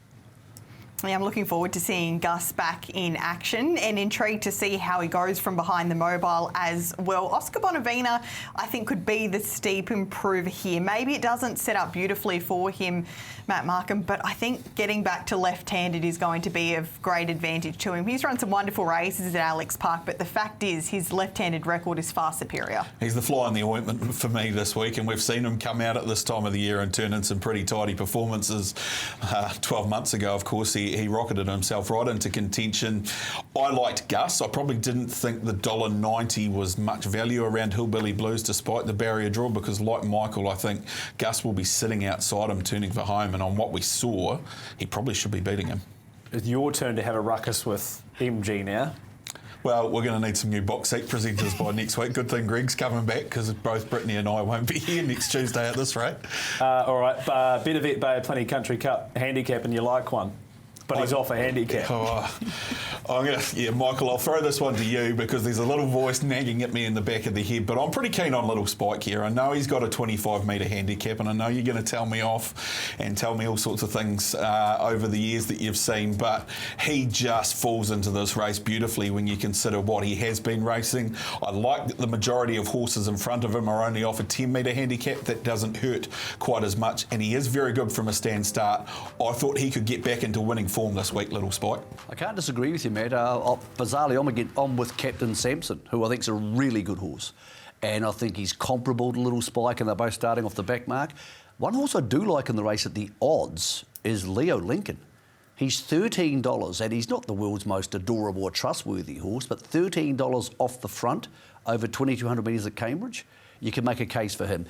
Yeah, I'm looking forward to seeing Gus back in action and intrigued to see how he goes from behind the mobile as well. Oscar Bonavina, I think, could be the steep improver here. Maybe it doesn't set up beautifully for him, Matt Markham, but I think getting back to left-handed is going to be of great advantage to him. He's run some wonderful races at Alex Park, but the fact is his left-handed record is far superior. He's the fly in the ointment for me this week, and we've seen him come out at this time of the year and turn in some pretty tidy performances. 12 months ago, of course, he rocketed himself right into contention. I liked Gus. I probably didn't think the $1.90 was much value around Hillbilly Blues despite the barrier draw, because like Michael, I think Gus will be sitting outside him turning for home, and on what we saw, he probably should be beating him. It's your turn to have a ruckus with MG now. Well, we're going to need some new box seat presenters by next week. Good thing Greg's coming back, because both Brittany and I won't be here next Tuesday at this rate. All right, Better Vet Bay Plenty Country Cup handicap, and you like one? But he's off a handicap. Michael, I'll throw this one to you because there's a little voice nagging at me in the back of the head, but I'm pretty keen on Little Spike here. I know he's got a 25-metre handicap, and I know you're going to tell me off and tell me all sorts of things over the years that you've seen, but he just falls into this race beautifully when you consider what he has been racing. I like that the majority of horses in front of him are only off a 10-metre handicap. That doesn't hurt quite as much, and he is very good from a stand start. I thought he could get back into winning form this week, Little Spike. I can't disagree with you, Matt. Bizarrely, I'm with Captain Sampson, who I think is a really good horse. And I think he's comparable to Little Spike, and they're both starting off the back mark. One horse I do like in the race at the odds is Leo Lincoln. He's $13, and he's not the world's most adorable or trustworthy horse, but $13 off the front over 2,200 metres at Cambridge. You can make a case for him.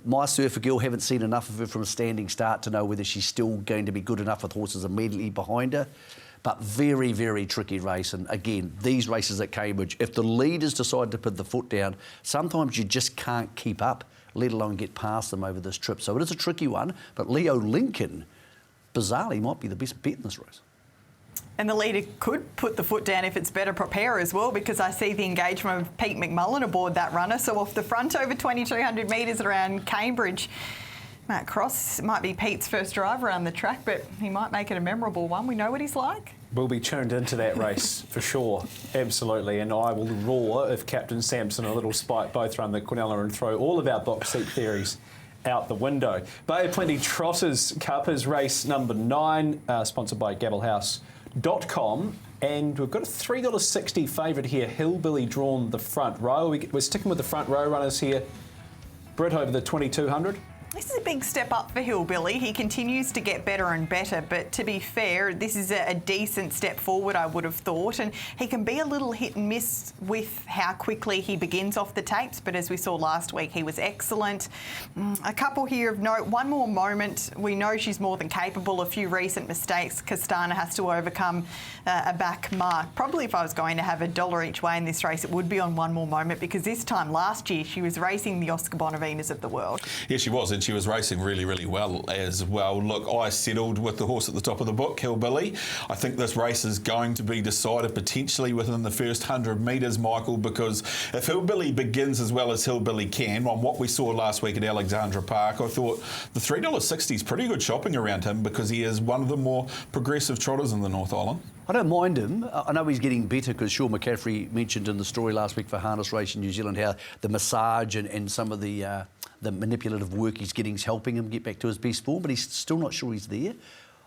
My Surfer Girl, haven't seen enough of her from a standing start to know whether she's still going to be good enough with horses immediately behind her. But very, very tricky race. And again, these races at Cambridge, if the leaders decide to put the foot down, sometimes you just can't keep up, let alone get past them over this trip. So it is a tricky one. But Leo Lincoln, bizarrely, might be the best bet in this race. And the leader could put the foot down if it's better prepare as well, because I see the engagement of Pete McMullen aboard that runner. So off the front over 2,200 metres around Cambridge, Matt Cross might be Pete's first drive around the track, but he might make it a memorable one. We know what he's like. We'll be tuned into that race for sure, absolutely. And I will roar if Captain Sampson and Little Spike both run the Quinella and throw all of our box seat theories out the window. Bay of Plenty Trotters Cup is race number 9, sponsored by GabbleHouse.com, and we've got a $3.60 favourite here, Hillbilly, drawn the front row. We're sticking with the front row runners here. Britt over the 2,200. This is a big step up for Hillbilly. He continues to get better and better, but to be fair, this is a decent step forward, I would have thought, and he can be a little hit and miss with how quickly he begins off the tapes, but as we saw last week, he was excellent. A couple here of note. One More Moment. We know she's more than capable. A few recent mistakes Castana has to overcome a back mark. Probably if I was going to have $1 each way in this race, it would be on One More Moment, because this time last year she was racing the Oscar Bonavinas of the world. Yeah, she was, and she was racing really, really well as well. Look, I settled with the horse at the top of the book, Hillbilly. I think this race is going to be decided potentially within the first 100 metres, Michael, because if Hillbilly begins as well as Hillbilly can, on what we saw last week at Alexandra Park, I thought the $3.60 is pretty good shopping around him, because he is one of the more progressive trotters in the North Island. I don't mind him. I know he's getting better, because Sean McCaffrey mentioned in the story last week for Harness Race in New Zealand how the massage and some of the manipulative work he's getting is helping him get back to his best form, but he's still not sure he's there.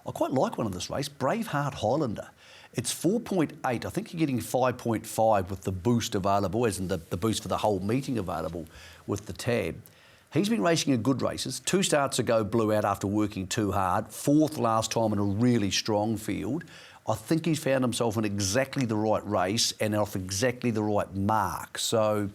I quite like one of this race, Braveheart Highlander. It's 4.8. I think you're getting 5.5 with the boost available, as in the boost for the whole meeting available with the tab. He's been racing in good races. 2 starts ago blew out after working too hard. 4th last time in a really strong field. I think he's found himself in exactly the right race and off exactly the right mark. So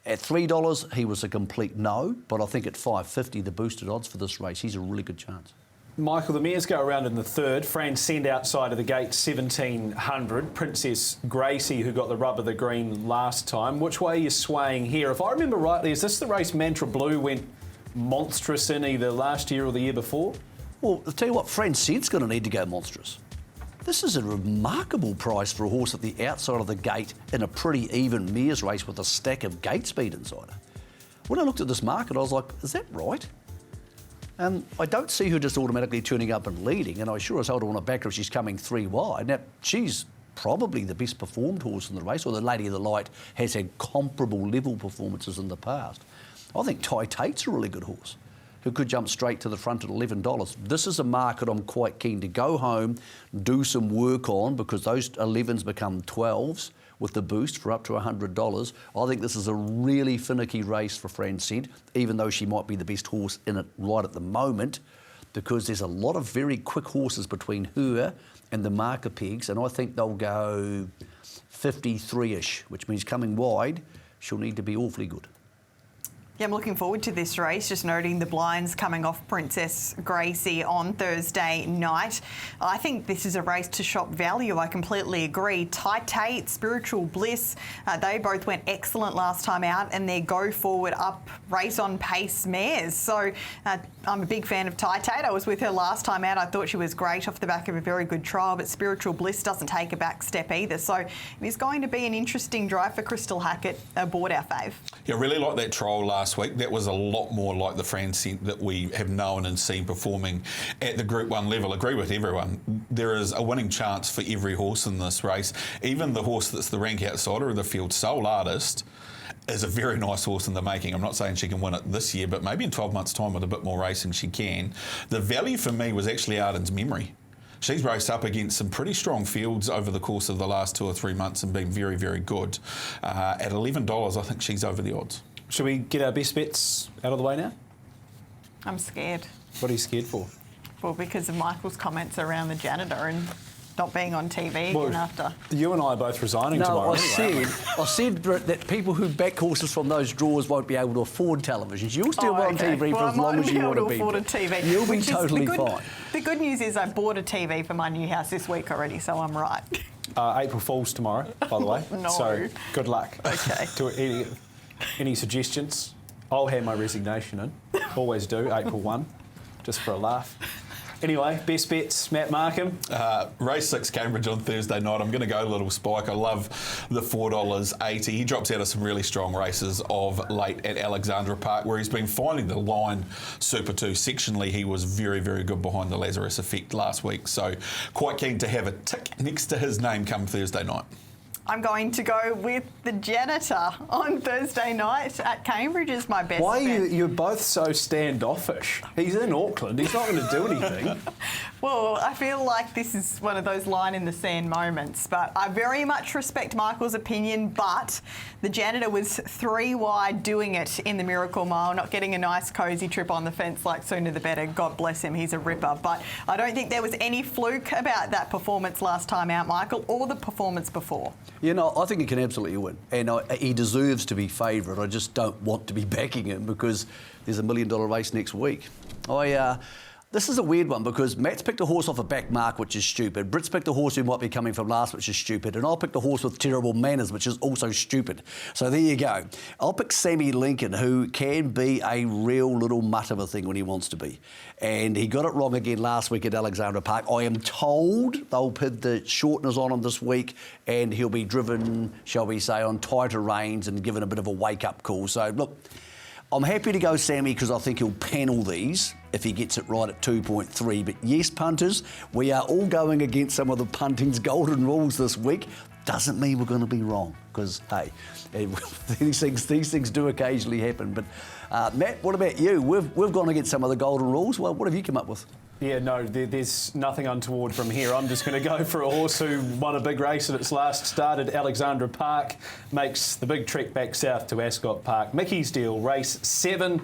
at $3, he was a complete no, but I think at $5.50, the boosted odds for this race, he's a really good chance. Michael, the mares go around in the third. Fran Send outside of the gate, 1,700. Princess Gracie, who got the rub of the green last time. Which way are you swaying here? If I remember rightly, is this the race Mantra Blue went monstrous in either last year or the year before? Well, I'll tell you what, Fran Send's going to need to go monstrous. This is a remarkable price for a horse at the outside of the gate in a pretty even mares race with a stack of gate speed inside her. When I looked at this market, I was like, is that right? I don't see her just automatically turning up and leading, and I sure as hell don't want to back her if she's coming 3 wide. Now, she's probably the best performed horse in the race, or the Lady of the Light has had comparable level performances in the past. I think Ty Tate's a really good horse who could jump straight to the front at $11. This is a market I'm quite keen to go home, do some work on, because those 11s become 12s with the boost for up to $100. I think this is a really finicky race for Fran Send, even though she might be the best horse in it right at the moment, because there's a lot of very quick horses between her and the marker pegs, and I think they'll go 53-ish, which means coming wide, she'll need to be awfully good. Yeah, I'm looking forward to this race. Just noting the blinds coming off Princess Gracie on Thursday night. I think this is a race to shop value. I completely agree. Titate, Spiritual Bliss, they both went excellent last time out, and they're go forward up race on pace mares. So I'm a big fan of Titate. I was with her last time out. I thought she was great off the back of a very good trial, but Spiritual Bliss doesn't take a back step either. So it is going to be an interesting drive for Crystal Hackett aboard our fave. Yeah, I really like that trial last week. That was a lot more like the Francent that we have known and seen performing at the Group 1 level. Agree with everyone. There is a winning chance for every horse in this race. Even the horse that's the rank outsider of the field, Soul Artist, is a very nice horse in the making. I'm not saying she can win it this year, but maybe in 12 months' time with a bit more racing she can. The value for me was actually Arden's Memory. She's raced up against some pretty strong fields over the course of the last 2 or 3 months and been very, very good. At $11, I think she's over the odds. Should we get our best bets out of the way now? I'm scared. What are you scared for? Well, because of Michael's comments around the janitor and not being on TV again after. You and I are both resigning tomorrow. I said that people who back horses from those draws won't be able to afford televisions. You'll still be on TV for as long as you want to be. Afford a TV. You'll be totally fine. The good news is I bought a TV for my new house this week already, so I'm right. April Fool's tomorrow, by the way. No. So good luck. Okay. Any suggestions? I'll hand my resignation in. Always do, April 1, just for a laugh. Anyway, best bets, Matt Markham. Race 6 Cambridge on Thursday night. I'm going to go a little spike. I love the $4.80. He drops out of some really strong races of late at Alexandra Park, where he's been finding the line Super 2. Sectionally, he was very, very good behind the Lazarus Effect last week. So quite keen to have a tick next to his name come Thursday night. I'm going to go with the Janitor on Thursday night at Cambridge is my best Why bet. are you're both so standoffish? He's in Auckland. He's not going to do anything. Well, I feel like this is one of those line in the sand moments, but I very much respect Michael's opinion, but the Janitor was 3 wide doing it in the Miracle Mile, not getting a nice cosy trip on the fence like sooner the better. God bless him, he's a ripper. But I don't think there was any fluke about that performance last time out, Michael, or the performance before. You know, I think he can absolutely win, and he deserves to be favourite. I just don't want to be backing him because there's $1 million race next week. This is a weird one because Matt's picked a horse off a back mark, which is stupid. Britt's picked a horse who might be coming from last, which is stupid. And I'll pick a horse with terrible manners, which is also stupid. So there you go. I'll pick Sammy Lincoln, who can be a real little mutt of a thing when he wants to be. And he got it wrong again last week at Alexandra Park. I am told they'll put the shorteners on him this week and he'll be driven, shall we say, on tighter reins and given a bit of a wake-up call. So, look, I'm happy to go Sammy because I think he'll panel these if he gets it right at 2.3. But yes, punters, we are all going against some of the punting's golden rules this week. Doesn't mean we're going to be wrong because, hey, these things do occasionally happen. But, Matt, what about you? We've gone against some of the golden rules. Well, what have you come up with? Yeah, no, there's nothing untoward from here. I'm just going to go for a horse who won a big race at its last start at Alexandra Park, makes the big trek back south to Ascot Park. Mickey's Deal, race 7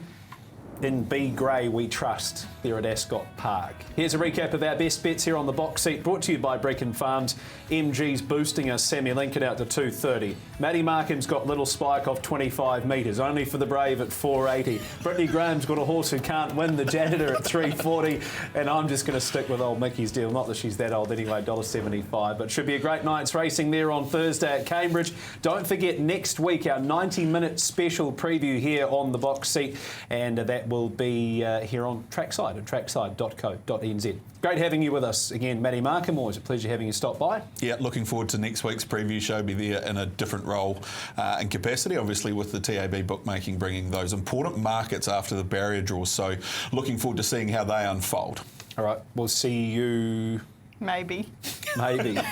in B Grey We Trust there at Ascot Park. Here's a recap of our best bets here on the box seat, brought to you by Brecon Farms. MG's boosting us, Sammy Lincoln out to 2.30. Matty Markham's got Little Spike off 25 metres, only for the brave at 4.80. Brittany Graham's got a horse who can't win, the Janitor, at 3.40. And I'm just going to stick with old Mickey's Deal. Not that she's that old anyway, $1.75. But should be a great night's racing there on Thursday at Cambridge. Don't forget, next week, our 90-minute special preview here on the box seat. And that will be here on Trackside at trackside.co.nz. Great having you with us again, Matty Markham. Always a pleasure having you stop by. Yeah, looking forward to next week's preview show. Be there in a different role and capacity, obviously, with the TAB bookmaking bringing those important markets after the barrier draws. So looking forward to seeing how they unfold. All right, we'll see you... Maybe,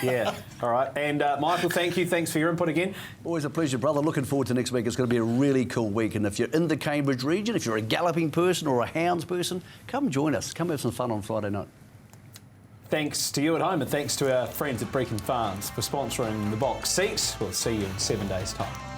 yeah. All right. And Michael, thank you. Thanks for your input again. Always a pleasure, brother. Looking forward to next week. It's going to be a really cool week. And if you're in the Cambridge region, if you're a galloping person or a hounds person, come join us. Come have some fun on Friday night. Thanks to you at home and thanks to our friends at Brecon Farms for sponsoring the box seat. We'll see you in 7 days' time.